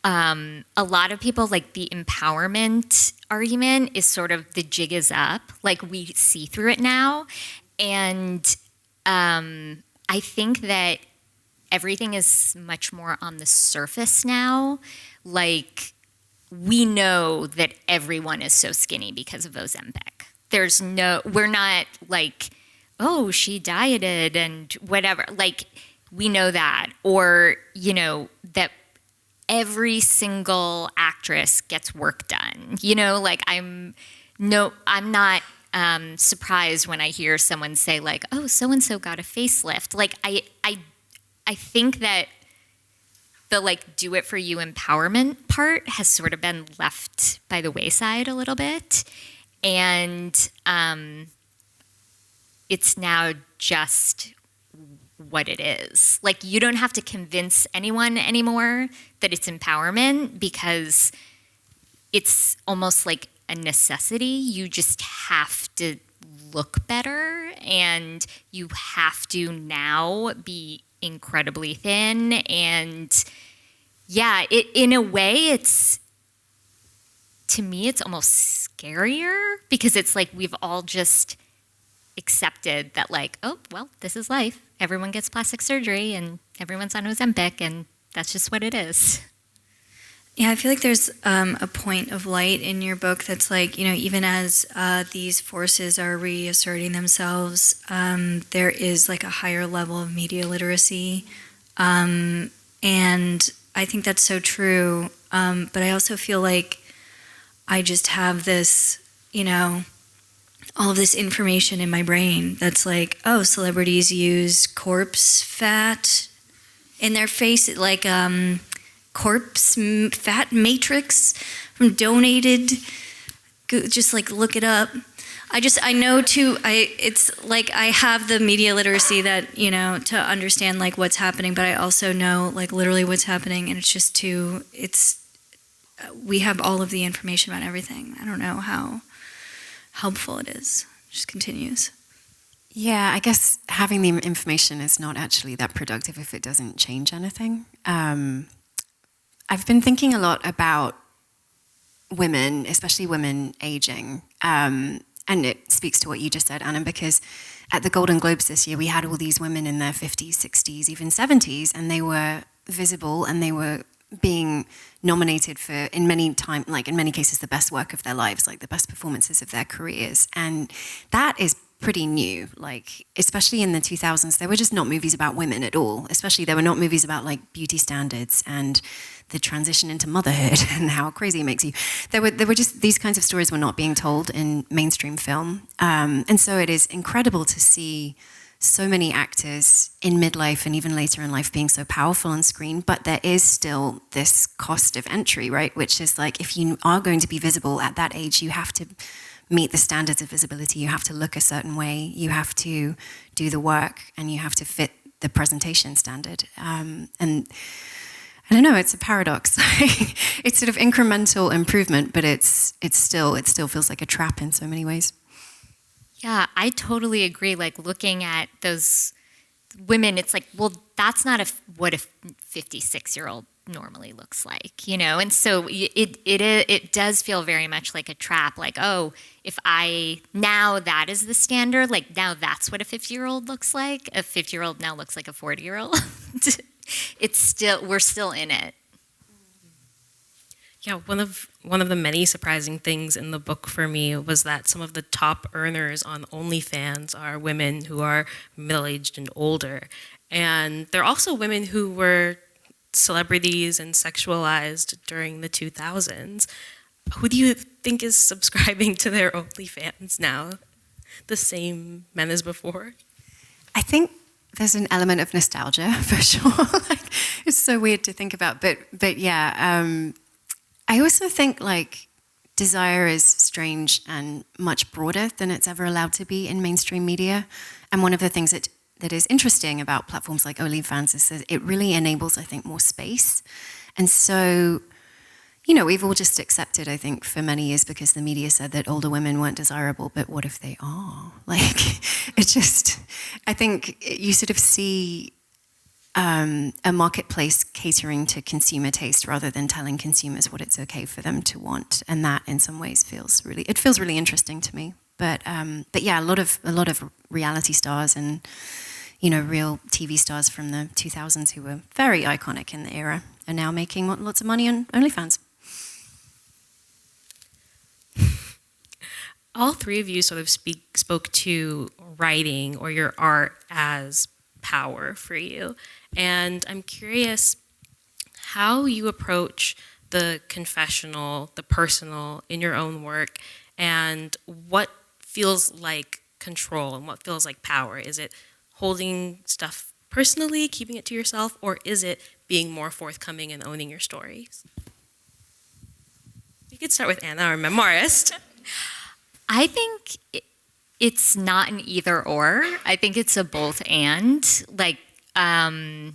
a lot of people, like, the empowerment argument is sort of the jig is up. Like, we see through it now. And I think that everything is much more on the surface now. Like, we know that everyone is so skinny because of Ozempic. We're not like, oh, she dieted and whatever. Like, we know that. Or, that every single actress gets work done. Like, I'm not surprised when I hear someone say, like, oh, so-and-so got a facelift. Like, I think that the, like, do it for you empowerment part has sort of been left by the wayside a little bit. And it's now just what it is. Like, you don't have to convince anyone anymore that it's empowerment, because it's almost like a necessity. You just have to look better, and you have to now be incredibly thin. And yeah, in a way, to me, it's almost scarier, because it's like we've all just accepted that, like, oh, well, this is life. Everyone gets plastic surgery and everyone's on Ozempic, and that's just what it is. Yeah, I feel like there's a point of light in your book that's like, even as these forces are reasserting themselves, there is like a higher level of media literacy. And I think that's so true. But I also feel like I just have this, all of this information in my brain that's like, oh, celebrities use corpse fat in their face, like corpse fat matrix from donated. Just like look it up. I know too. It's like I have the media literacy that to understand like what's happening, but I also know like literally what's happening, and we have all of the information about everything. I don't know how helpful it is. It just continues. Yeah, I guess having the information is not actually that productive if it doesn't change anything. I've been thinking a lot about women, especially women aging. And it speaks to what you just said, Anna, because at the Golden Globes this year, we had all these women in their 50s, 60s, even 70s, and they were visible and they were being nominated for, in many cases, the best work of their lives, like the best performances of their careers. And that is pretty new, like, especially in the 2000s, there were just not movies about women at all. Especially there were not movies about like beauty standards and the transition into motherhood and how crazy it makes you. There were just, these kinds of stories were not being told in mainstream film. And so it is incredible to see so many actors in midlife and even later in life being so powerful on screen, but there is still this cost of entry, right? Which is like, if you are going to be visible at that age, you have to meet the standards of visibility, you have to look a certain way, you have to do the work, and you have to fit the presentation standard. And I don't know, it's a paradox. It's sort of incremental improvement, but it still feels like a trap in so many ways. Yeah, I totally agree. Like, looking at those women, it's like, well, that's not what a 56-year-old normally looks like, And so it does feel very much like a trap. Like, oh, now that is the standard. Like, now that's what a 50-year-old looks like. A 50-year-old now looks like a 40-year-old. We're still in it. Yeah, one of the many surprising things in the book for me was that some of the top earners on OnlyFans are women who are middle-aged and older. And they're also women who were celebrities and sexualized during the 2000s. Who do you think is subscribing to their OnlyFans now? The same men as before? I think there's an element of nostalgia for sure. Like, it's so weird to think about, but yeah. I also think like desire is strange and much broader than it's ever allowed to be in mainstream media. And one of the things that is interesting about platforms like OnlyFans is that it really enables, I think, more space. And so, you know, we've all just accepted, I think, for many years because the media said that older women weren't desirable, but what if they are? Like, it just, I think you sort of see a marketplace catering to consumer taste rather than telling consumers what it's okay for them to want. And that in some ways feels really interesting to me. But yeah, a lot of reality stars and, you know, real TV stars from the 2000s who were very iconic in the era are now making lots of money on OnlyFans. All three of you sort of spoke to writing or your art as power for you. And I'm curious how you approach the confessional, the personal in your own work, and what feels like control and what feels like power. Is it holding stuff personally, keeping it to yourself, or is it being more forthcoming and owning your stories? You could start with Anna, our memoirist. I think it's not an either or. I think it's a both and. Like, I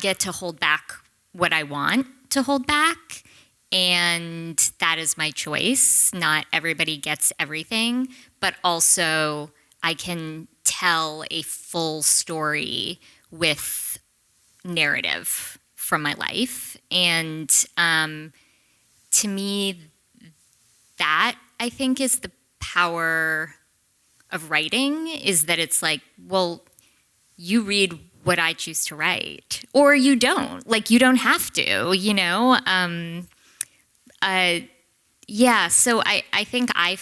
get to hold back what I want to hold back, and that is my choice. Not everybody gets everything, but also I can tell a full story with narrative from my life. And to me, that I think is the power of writing, is that it's like, well, you read what I choose to write, or you don't. Like, you don't have to, you know? Yeah, so I think I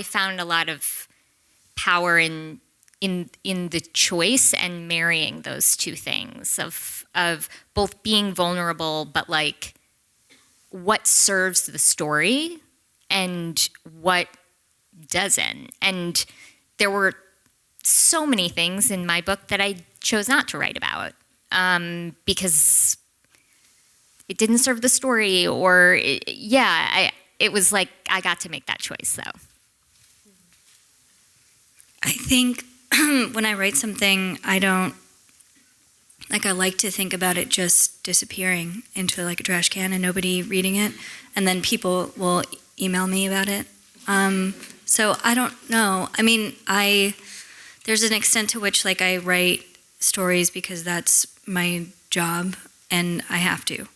found a lot of power in the choice and marrying those two things of both being vulnerable, but like what serves the story and what doesn't. And there were so many things in my book that I chose not to write about because it didn't serve the story, or it was like I got to make that choice, though. I think when I write something, I like to think about it just disappearing into like a trash can and nobody reading it, and then people will email me about it. So I don't know. I mean, there's an extent to which like I write stories because that's my job and I have to.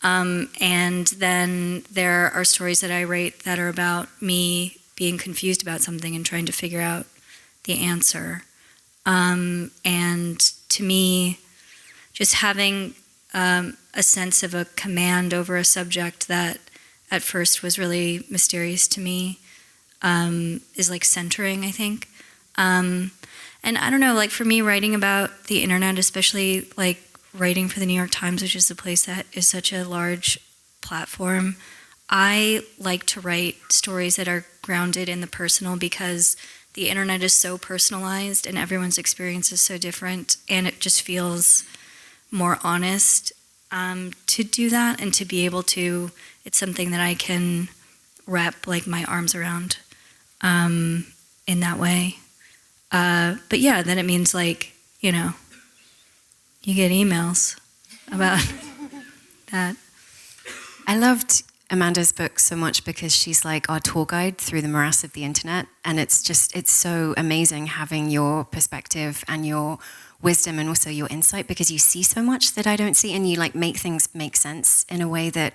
And then there are stories that I write that are about me being confused about something and trying to figure out the answer. And to me, just having a sense of a command over a subject that at first was really mysterious to me is like centering, I think. And I don't know, like for me, writing about the internet, especially like writing for the New York Times, which is a place that is such a large platform, I like to write stories that are grounded in the personal because the internet is so personalized and everyone's experience is so different, and it just feels more honest to do that and to be able to, it's something that I can wrap like my arms around in that way. But yeah, then it means like, you know, you get emails about that. I loved Amanda's book so much because she's like our tour guide through the morass of the internet, and it's so amazing having your perspective and your wisdom and also your insight, because you see so much that I don't see, and you like make things make sense in a way that,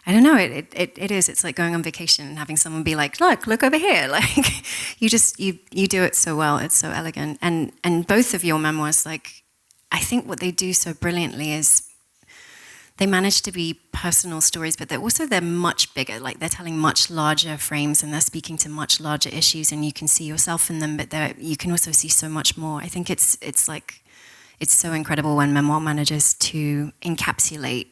I don't know, it's like going on vacation and having someone be like, look over here. Like you do it so well. It's so elegant. And both of your memoirs, like, I think what they do so brilliantly is they manage to be personal stories, but they're much bigger. Like they're telling much larger frames and they're speaking to much larger issues, and you can see yourself in them, but you can also see so much more. I think it's so incredible when memoir manages to encapsulate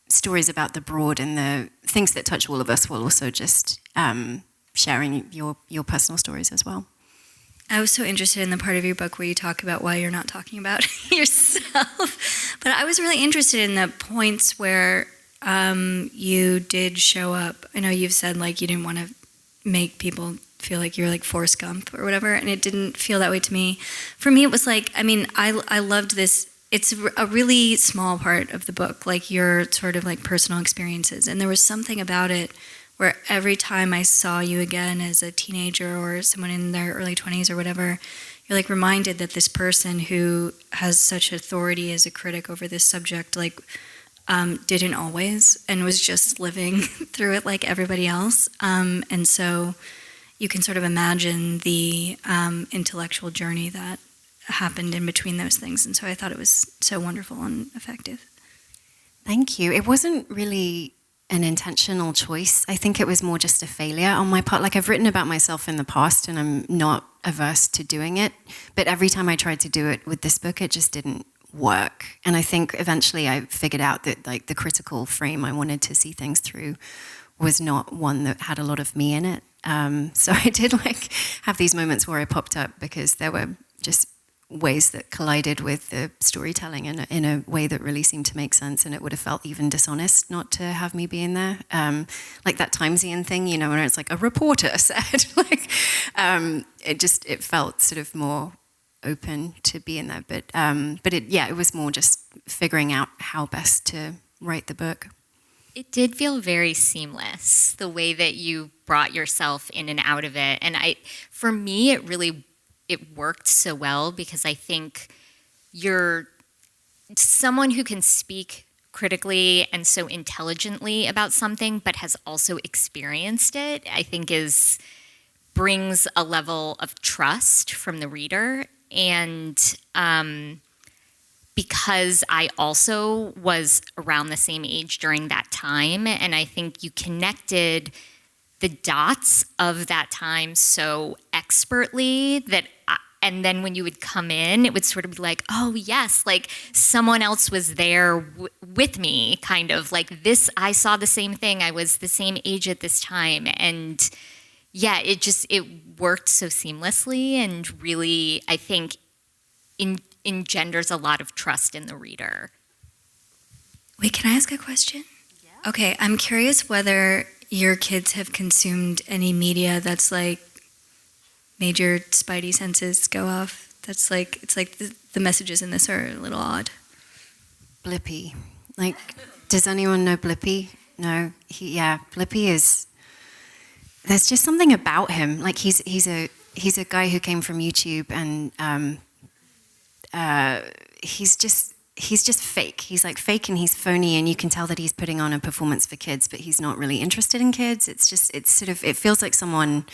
stories about the broad and the things that touch all of us, while also just sharing your personal stories as well. I was so interested in the part of your book where you talk about why you're not talking about yourself. But I was really interested in the points where you did show up. I know you've said like you didn't want to make people feel like you're like Forrest Gump or whatever, and it didn't feel that way to me. For me, it was like, I mean, I loved this it's a really small part of the book, like your sort of like personal experiences. And there was something about it where every time I saw you again as a teenager or someone in their early 20s or whatever, you're like reminded that this person who has such authority as a critic over this subject, like, didn't always, and was just living through it like everybody else. And so you can sort of imagine the intellectual journey that happened in between those things. And so I thought it was so wonderful and effective. Thank you. It wasn't really an intentional choice. I think it was more just a failure on my part. Like, I've written about myself in the past and I'm not averse to doing it. But every time I tried to do it with this book, it just didn't work. And I think eventually I figured out that like the critical frame I wanted to see things through was not one that had a lot of me in it. So I did like have these moments where I popped up because there were just ways that collided with the storytelling in a way that really seemed to make sense, and it would have felt even dishonest not to have me be in there. Like that Timesian thing, you know, where it's like a reporter said, like, it felt sort of more open to be in there. But it was more just figuring out how best to write the book. It did feel very seamless, the way that you brought yourself in and out of it. And for me, it worked so well because I think you're someone who can speak critically and so intelligently about something, but has also experienced it, I think brings a level of trust from the reader. And because I also was around the same age during that time, and I think you connected the dots of that time so expertly and then when you would come in, it would sort of be like, oh yes, like someone else was there with me, kind of like this, I saw the same thing, I was the same age at this time. And yeah, it worked so seamlessly and really, I think, engenders a lot of trust in the reader. Wait, can I ask a question? Yeah. Okay, I'm curious whether your kids have consumed any media that's like made your spidey senses go off. That's like, it's like the messages in this are a little odd. Blippi. Like, does anyone know Blippi? No? Blippi is, there's just something about him. Like, he's a guy who came from YouTube, and he's just fake. He's like fake and he's phony, and you can tell that he's putting on a performance for kids, but he's not really interested in kids. It feels like someone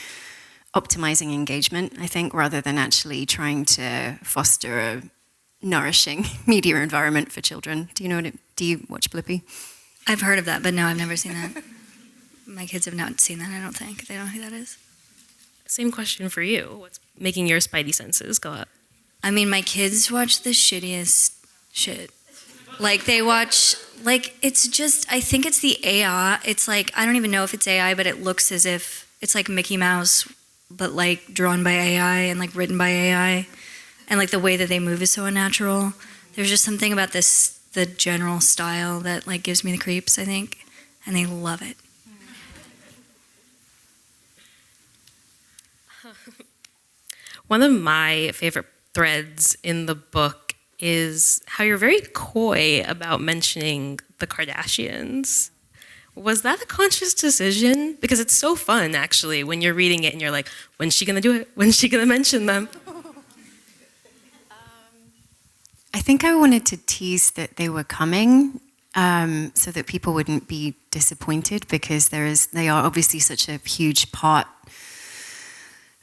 optimizing engagement, I think, rather than actually trying to foster a nourishing media environment for children. Do you watch Blippi? I've heard of that, but no, I've never seen that. My kids have not seen that, I don't think. They don't know who that is. Same question for you. What's making your spidey senses go up? I mean, my kids watch the shittiest shit. Like, they watch, like, it's just, I think it's the AI. It's like, I don't even know if it's AI, but it looks as if it's like Mickey Mouse, but like drawn by AI and like written by AI. And like the way that they move is so unnatural. There's just something about the general style that like gives me the creeps, I think. And they love it. One of my favorite threads in the book is how you're very coy about mentioning the Kardashians. Was that a conscious decision? Because it's so fun, actually, when you're reading it and you're like, when's she going to do it? When's she going to mention them? I think I wanted to tease that they were coming, so that people wouldn't be disappointed, because they are obviously such a huge part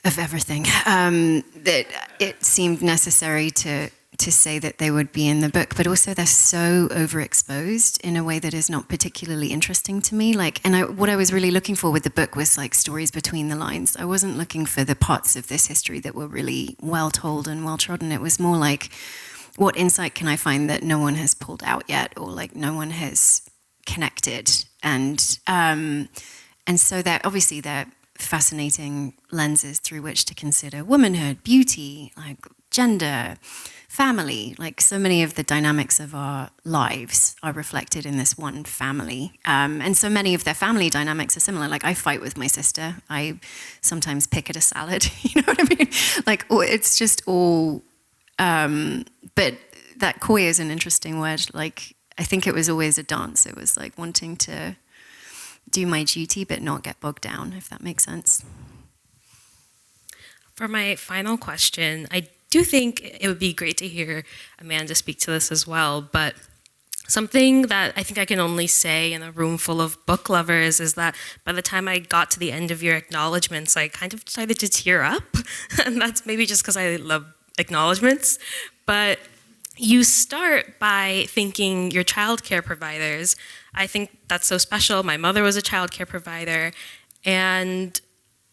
of everything, that it seemed necessary to say that they would be in the book, but also they're so overexposed in a way that is not particularly interesting to me. Like, what I was really looking for with the book was like stories between the lines. I wasn't looking for the parts of this history that were really well told and well trodden. It was more like, what insight can I find that no one has pulled out yet, or like no one has connected? And so that obviously they're fascinating lenses through which to consider womanhood, beauty, like gender, family. Like, so many of the dynamics of our lives are reflected in this one family. And so many of their family dynamics are similar. Like, I fight with my sister. I sometimes pick at a salad. You know what I mean? Like, it's just all... but that coy is an interesting word. Like, I think it was always a dance. It was like wanting to do my duty but not get bogged down, if that makes sense. For my final question, I do think it would be great to hear Amanda speak to this as well, but something that I think I can only say in a room full of book lovers is that by the time I got to the end of your acknowledgements, I kind of decided to tear up. And that's maybe just because I love acknowledgements. But you start by thanking your childcare providers. I think that's so special. My mother was a childcare provider. And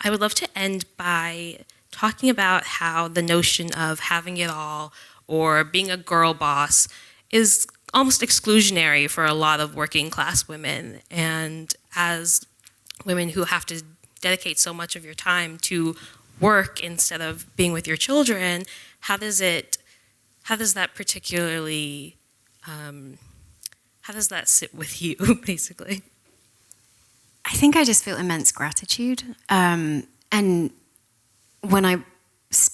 I would love to end by talking about how the notion of having it all or being a girl boss is almost exclusionary for a lot of working class women. And as women who have to dedicate so much of your time to work instead of being with your children, how does that particularly, how does that sit with you, basically? I think I just feel immense gratitude. And when I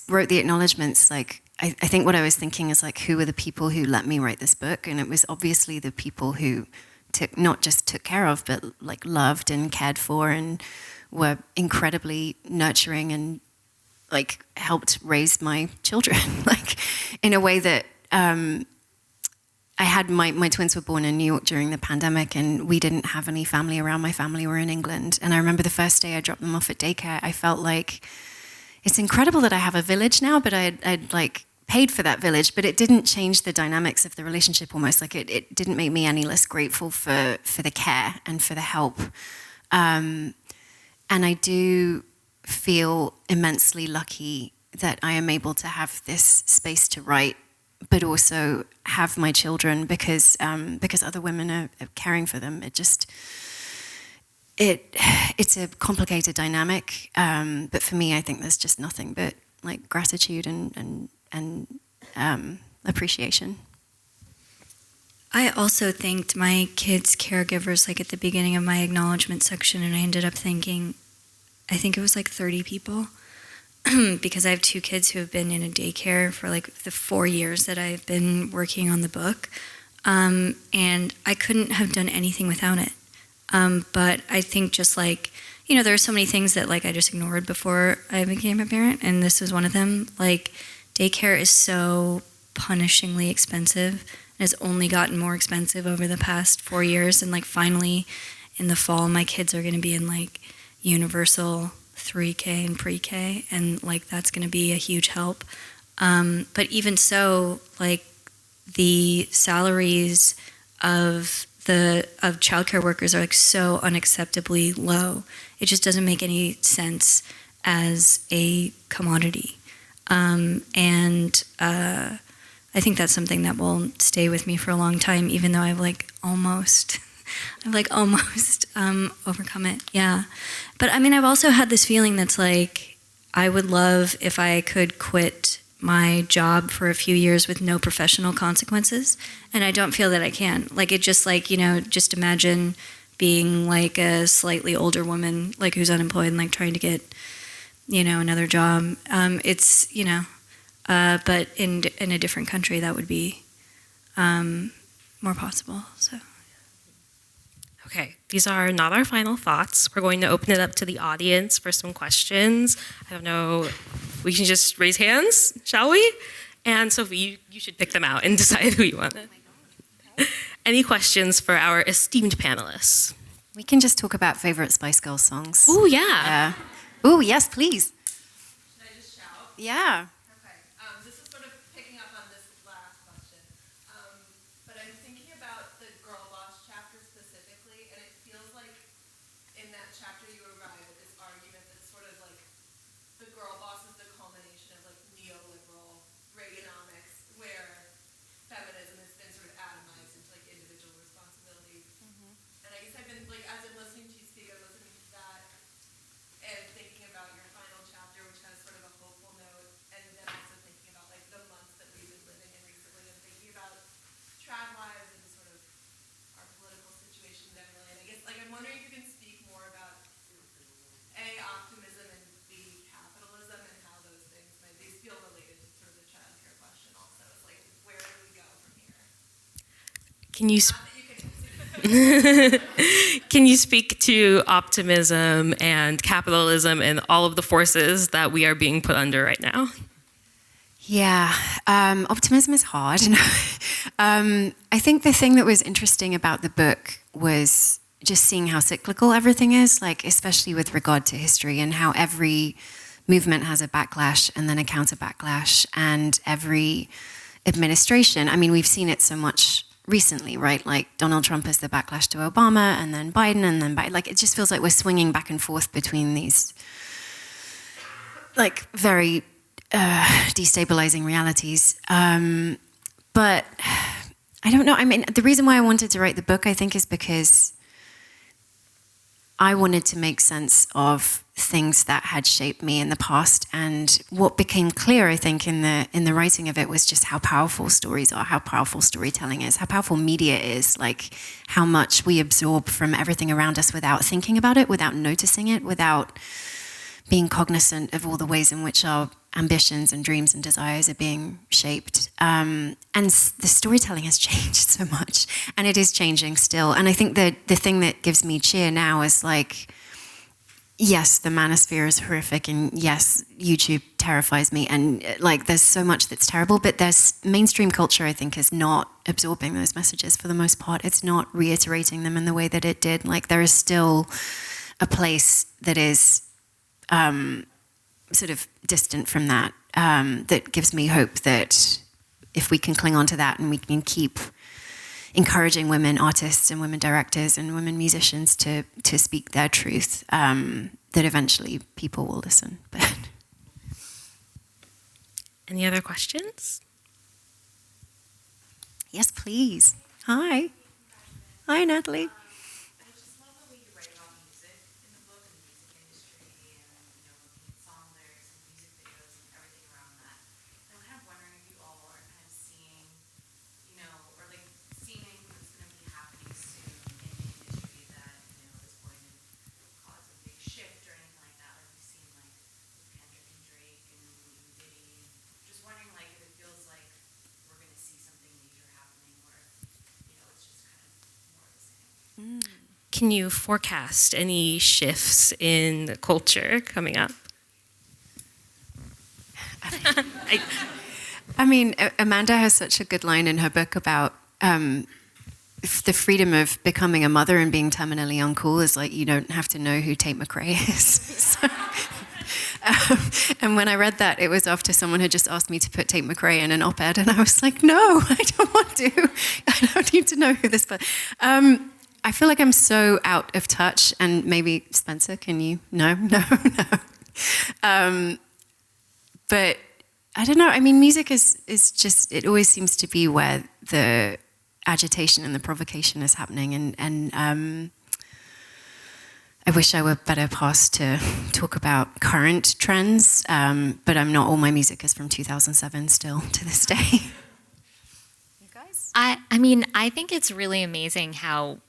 wrote the acknowledgements, like, I think what I was thinking is, like, who are the people who let me write this book? And it was obviously the people who not just took care of, but like loved and cared for and were incredibly nurturing and like helped raise my children, like in a way that I had my twins were born in New York during the pandemic, and we didn't have any family around. My family were in England. And I remember the first day I dropped them off at daycare, I felt like, it's incredible that I have a village now, but I'd like paid for that village, but it didn't change the dynamics of the relationship almost. Like it didn't make me any less grateful for the care and for the help. And I do feel immensely lucky that I am able to have this space to write, but also have my children because other women are caring for them. It's a complicated dynamic, but for me, I think there's just nothing but like gratitude and appreciation. I also thanked my kids' caregivers like at the beginning of my acknowledgement section, and I ended up thanking, I think it was like 30 people, because I have 2 kids who have been in a daycare for like the 4 years that I've been working on the book, and I couldn't have done anything without it. But I think just like, you know, there are so many things that like I just ignored before I became a parent, and this was one of them. Like, daycare is so punishingly expensive, and it's only gotten more expensive over the past 4 years. And like finally, in the fall, my kids are going to be in like universal 3K and pre-K, and like that's going to be a huge help. But even so, like the salaries of childcare workers are like so unacceptably low. It just doesn't make any sense as a commodity. And I think that's something that will stay with me for a long time, even though I've almost overcome it. Yeah. But I mean, I've also had this feeling that's like, I would love if I could quit my job for a few years with no professional consequences, and I don't feel that I can. Like, it just like, you know, just imagine being like a slightly older woman, like who's unemployed and like trying to get, you know, another job. It's, you know, but in a different country that would be more possible. So. Okay, these are not our final thoughts. We're going to open it up to the audience for some questions. I don't know, we can just raise hands, shall we? And Sophie, you should pick them out and decide who you want. Any questions for our esteemed panelists? We can just talk about favorite Spice Girls songs. Ooh, yeah. Ooh, yes, please. Should I just shout? Yeah. Okay. This is sort of picking up on this last question. But I'm thinking about the Girl Boss chapter specifically, and it feels like in that chapter you arrive at this argument that's sort of like the girl boss is the culmination of like neoliberal Reaganomics, where feminism has been sort of atomized into like individual responsibility. And I guess I've been like, as I'm listening to you speak, I'm listening to that and thinking about your final chapter, which has sort of a hopeful note, and Can you can you speak to optimism and capitalism and all of the forces that we are being put under right now? Yeah, optimism is hard. I think the thing that was interesting about the book was just seeing how cyclical everything is, like especially with regard to history, and how every movement has a backlash and then a counter backlash, and every administration. I mean, we've seen it so much recently, right? Like Donald Trump is the backlash to Obama, and then Biden, and then Biden. Like it just feels like we're swinging back and forth between these like very destabilizing realities. But I don't know. I mean, the reason why I wanted to write the book, I think, is because I wanted to make sense of things that had shaped me in the past, and what became clear, I think, in the writing of it was just how powerful stories are, how powerful storytelling is, how powerful media is, like how much we absorb from everything around us without thinking about it, without noticing it, without being cognizant of all the ways in which our ambitions and dreams and desires are being shaped. And the storytelling has changed so much, and it is changing still. And I think that the thing that gives me cheer now is like, yes, the manosphere is horrific, and yes, YouTube terrifies me, and like there's so much that's terrible, but there's mainstream culture, I think, is not absorbing those messages for the most part. It's not reiterating them in the way that it did. Like there is still a place that is sort of distant from that, that gives me hope that if we can cling on to that and we can keep encouraging women artists and women directors and women musicians to speak their truth, that eventually people will listen. But any other questions? Yes, please. Hi. Hi, Natalie. Can you forecast any shifts in culture coming up? I mean, Amanda has such a good line in her book about the freedom of becoming a mother and being terminally uncool is like you don't have to know who Tate McRae is. And when I read that, it was after someone had just asked me to put Tate McRae in an op-ed, and I was like, no, I don't want to. I don't need to know who this is. I feel like I'm so out of touch, and maybe Spencer, can you? No. But I don't know. I mean, music is just, it always seems to be where the agitation and the provocation is happening. And I wish I were better passed to talk about current trends, but I'm not. All my music is from 2007 still to this day. You guys? I mean, I think it's really amazing how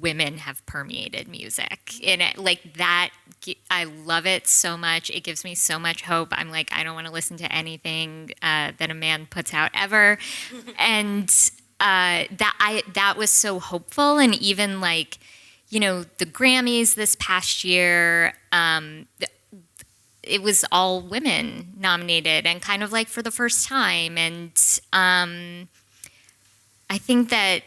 women have permeated music in it, like that. I love it so much. It gives me so much hope. I'm like, I don't want to listen to anything that a man puts out ever. And that was so hopeful. And even like, you know, the Grammys this past year, it was all women nominated, and kind of like for the first time. And I think that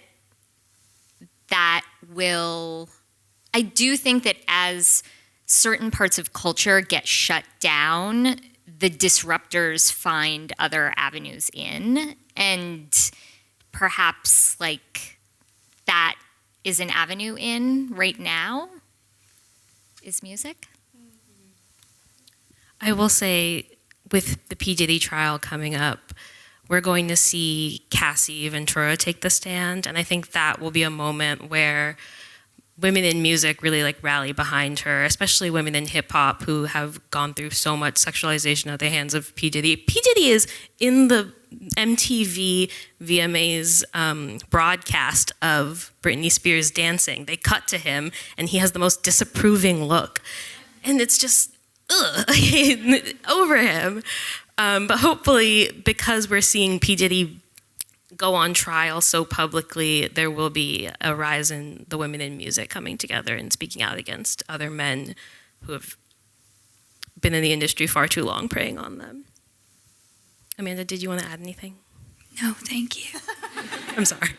I do think that as certain parts of culture get shut down, the disruptors find other avenues in, and perhaps like that is an avenue in right now is music. I will say, with the P. Diddy trial coming up, we're going to see Cassie Ventura take the stand, and I think that will be a moment where women in music really like rally behind her, especially women in hip hop who have gone through so much sexualization at the hands of P. Diddy. P. Diddy is in the MTV VMAs broadcast of Britney Spears dancing. They cut to him, and he has the most disapproving look, and it's just over him. But hopefully, because we're seeing P. Diddy go on trial so publicly, there will be a rise in the women in music coming together and speaking out against other men who have been in the industry far too long, preying on them. Amanda, did you want to add anything? No, thank you. I'm sorry.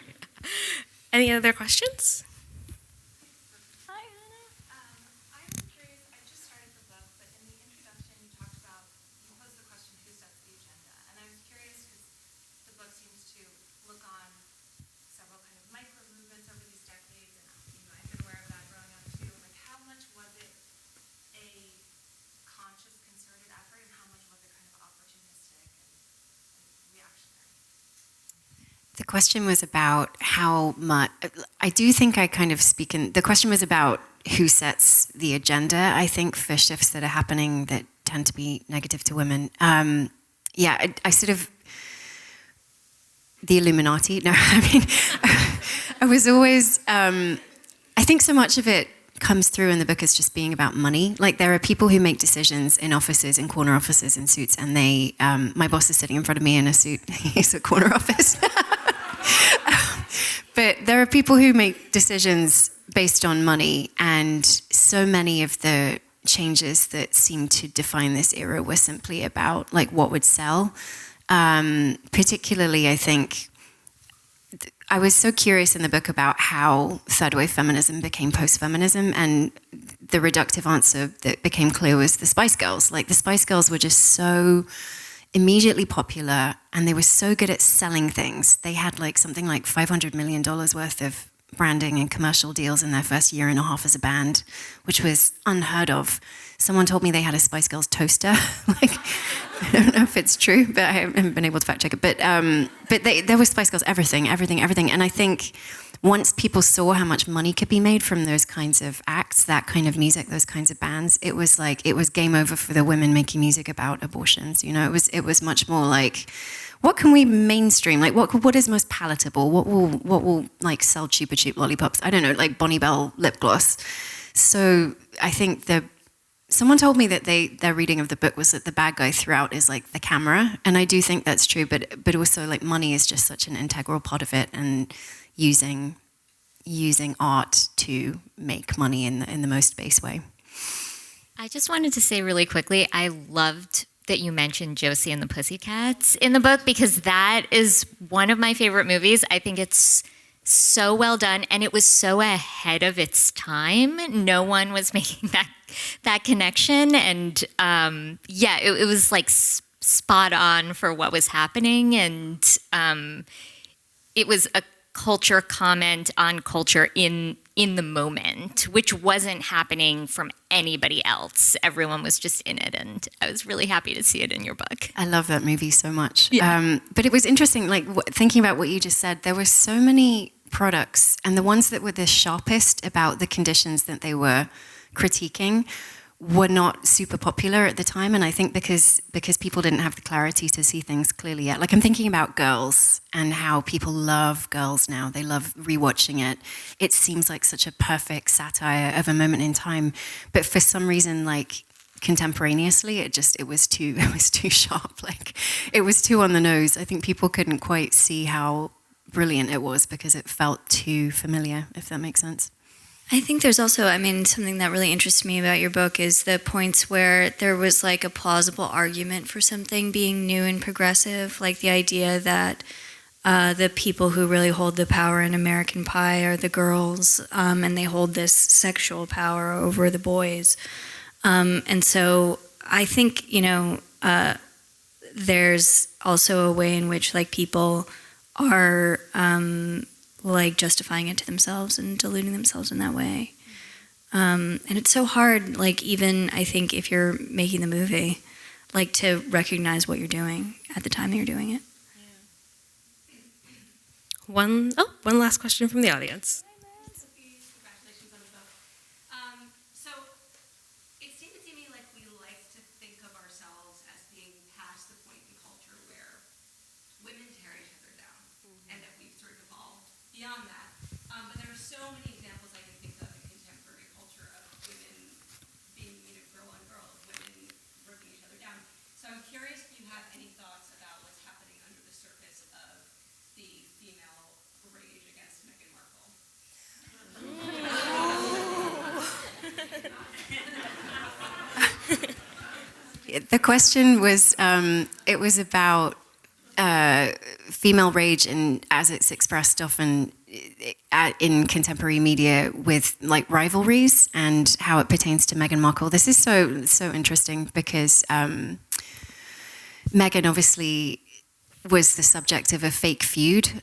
Any other questions? I'm curious, I just started the book, but in the introduction you talked about, you posed the question, who sets the agenda? And I was curious because the book seems to look on several kind of micro movements over these decades, and I've been aware of that growing up too. Like, how much was it a conscious, concerted effort, and how much was it kind of opportunistic and reactionary? The question was about how much. I do think I kind of speak in. The question was about who sets the agenda, I think, for shifts that are happening that tend to be negative to women. I sort of. The Illuminati. No, I mean, I was always. I think so much of it comes through in the book as just being about money. Like, there are people who make decisions in offices, in corner offices, in suits, and they. My boss is sitting in front of me in a suit. He's a corner office. But there are people who make decisions based on money, and so many of the changes that seem to define this era were simply about like what would sell. Particularly, I think, I was so curious in the book about how third wave feminism became post-feminism, and the reductive answer that became clear was the Spice Girls. Like, the Spice Girls were just so immediately popular, and they were so good at selling things. They had like something like $500 million worth of branding and commercial deals in their first year and a half as a band, which was unheard of. Someone told me they had a Spice Girls toaster. Like, I don't know if it's true, but I haven't been able to fact check it. But there was Spice Girls, everything. And I think once people saw how much money could be made from those kinds of acts, that kind of music, those kinds of bands, it was game over for the women making music about abortions. You know, it was much more like, what can we mainstream? Like, what is most palatable? What will like sell Chupa Chup lollipops? I don't know, like Bonnie Bell lip gloss. So I think someone told me that their reading of the book was that the bad guy throughout is like the camera, and I do think that's true. But also, like, money is just such an integral part of it, and using art to make money in the most base way. I just wanted to say really quickly, I loved that you mentioned Josie and the Pussycats in the book, because that is one of my favorite movies. I think it's so well done, and it was so ahead of its time. No one was making that connection, and it was like spot on for what was happening, and it was a culture comment on culture in the moment, which wasn't happening from anybody else. Everyone was just in it, and I was really happy to see it in your book. I love that movie so much. Yeah. But it was interesting, like, thinking about what you just said, there were so many products, and the ones that were the sharpest about the conditions that they were critiquing were not super popular at the time. And I think because people didn't have the clarity to see things clearly yet. Like, I'm thinking about Girls and how people love Girls now. They love rewatching it. It seems like such a perfect satire of a moment in time. But for some reason, like, contemporaneously, it was too sharp. Like, it was too on the nose. I think people couldn't quite see how brilliant it was because it felt too familiar, if that makes sense. I think there's also, something that really interests me about your book is the points where there was like a plausible argument for something being new and progressive, like the idea that the people who really hold the power in American Pie are the girls, and they hold this sexual power over the boys. And so I think, there's also a way in which like people are like justifying it to themselves and deluding themselves in that way. And it's so hard, like, even I think if you're making the movie, like, to recognize what you're doing at the time that you're doing it. One last question from the audience. Sophie, congratulations on the book. So it seemed to me like we like to think of ourselves as being past the point in culture where women tear each other down, and that we've sort of evolved beyond that. But there are so many examples I can think of in contemporary culture of women being girl on girl, of women working each other down. So I'm curious if you have any thoughts about what's happening under the surface of the The question was, it was about female rage and as it's expressed often in contemporary media with like rivalries and how it pertains to Meghan Markle. This is so interesting because Meghan obviously was the subject of a fake feud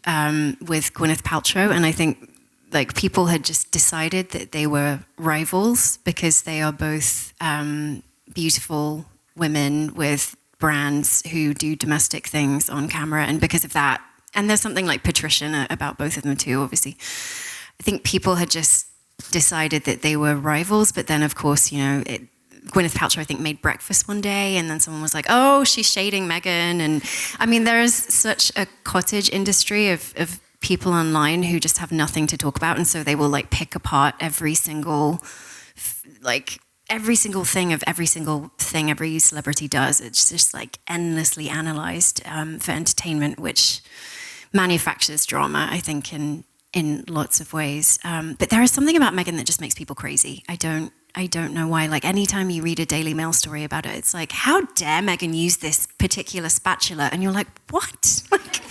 with Gwyneth Paltrow, and I think like people had just decided that they were rivals because they are both beautiful women with brands who do domestic things on camera, and because of that, and there's something like patrician about both of them too, obviously. I think people had just decided that they were rivals, but then of course, you know, Gwyneth Paltrow, I think, made breakfast one day, and then someone was like, oh, she's shading Meghan. And I mean, there is such a cottage industry of people online who just have nothing to talk about, and so they will like pick apart every single thing every celebrity does. It's just like endlessly analyzed for entertainment, which manufactures drama, I think, in lots of ways. But there is something about Meghan that just makes people crazy. I don't know why. Like anytime you read a Daily Mail story about it, it's like, how dare Meghan use this particular spatula? And you're like, what? Like,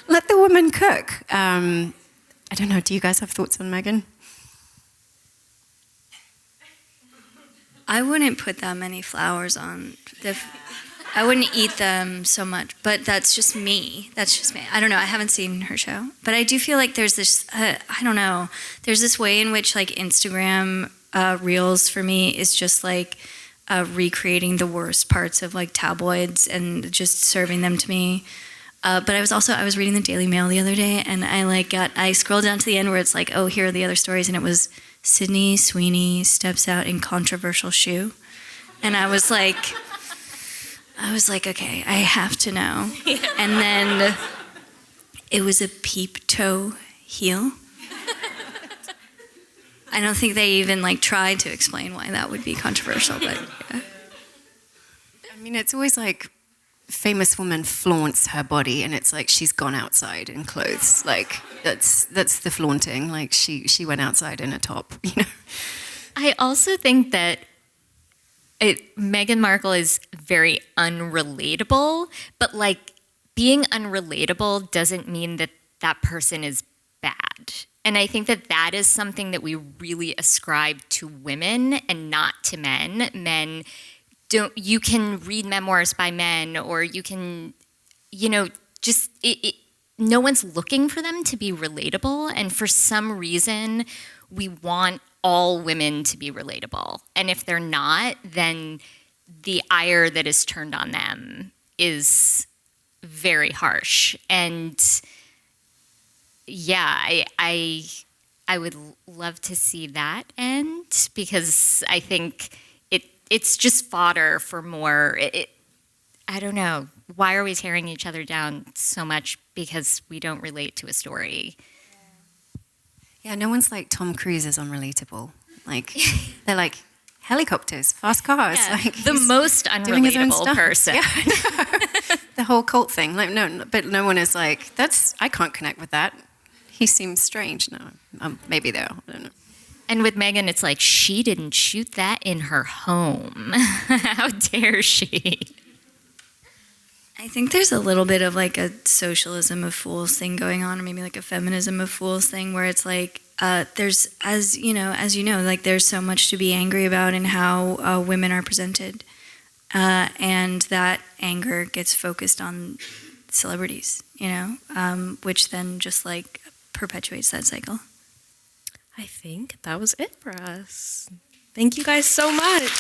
let the woman cook. I don't know. Do you guys have thoughts on Meghan? I wouldn't put that many flowers on. I wouldn't eat them so much, but that's just me. I don't know. I haven't seen her show, but I do feel like there's this. I don't know. There's this way in which like Instagram Reels for me is just like recreating the worst parts of like tabloids and just serving them to me. But I was reading the Daily Mail the other day, and I scrolled down to the end where it's like, oh, here are the other stories, and it was Sydney Sweeney steps out in controversial shoe, and I was like, okay, I have to know. And then it was a peep toe heel. I don't think they even like tried to explain why that would be controversial, but yeah. I mean, it's always like famous woman flaunts her body, and it's like she's gone outside in clothes. Like that's the flaunting. Like she went outside in a top, you know. I also think that Meghan Markle is very unrelatable, but like being unrelatable doesn't mean that that person is bad. And I think that that is something that we really ascribe to women and not to men. Men don't, you can read memoirs by men, or you can, you know, just, no one's looking for them to be relatable. And for some reason, we want all women to be relatable. And if they're not, then the ire that is turned on them is very harsh. And yeah, I would love to see that end, because I think it's just fodder for more. I don't know. Why are we tearing each other down so much because we don't relate to a story? Yeah, no one's like Tom Cruise is unrelatable. Like they're like helicopters, fast cars. Yeah, like the most unrelatable person. Yeah, I know. The whole cult thing. Like no, but no one is like, I can't connect with that. He seems strange. No, maybe though. I don't know. And with Meghan, it's like, she didn't shoot that in her home. How dare she? I think there's a little bit of like a socialism of fools thing going on, or maybe like a feminism of fools thing, where it's like there's, as you know, like there's so much to be angry about in how women are presented, and that anger gets focused on celebrities, you know, which then just like perpetuates that cycle. I think that was it for us. Thank you guys so much.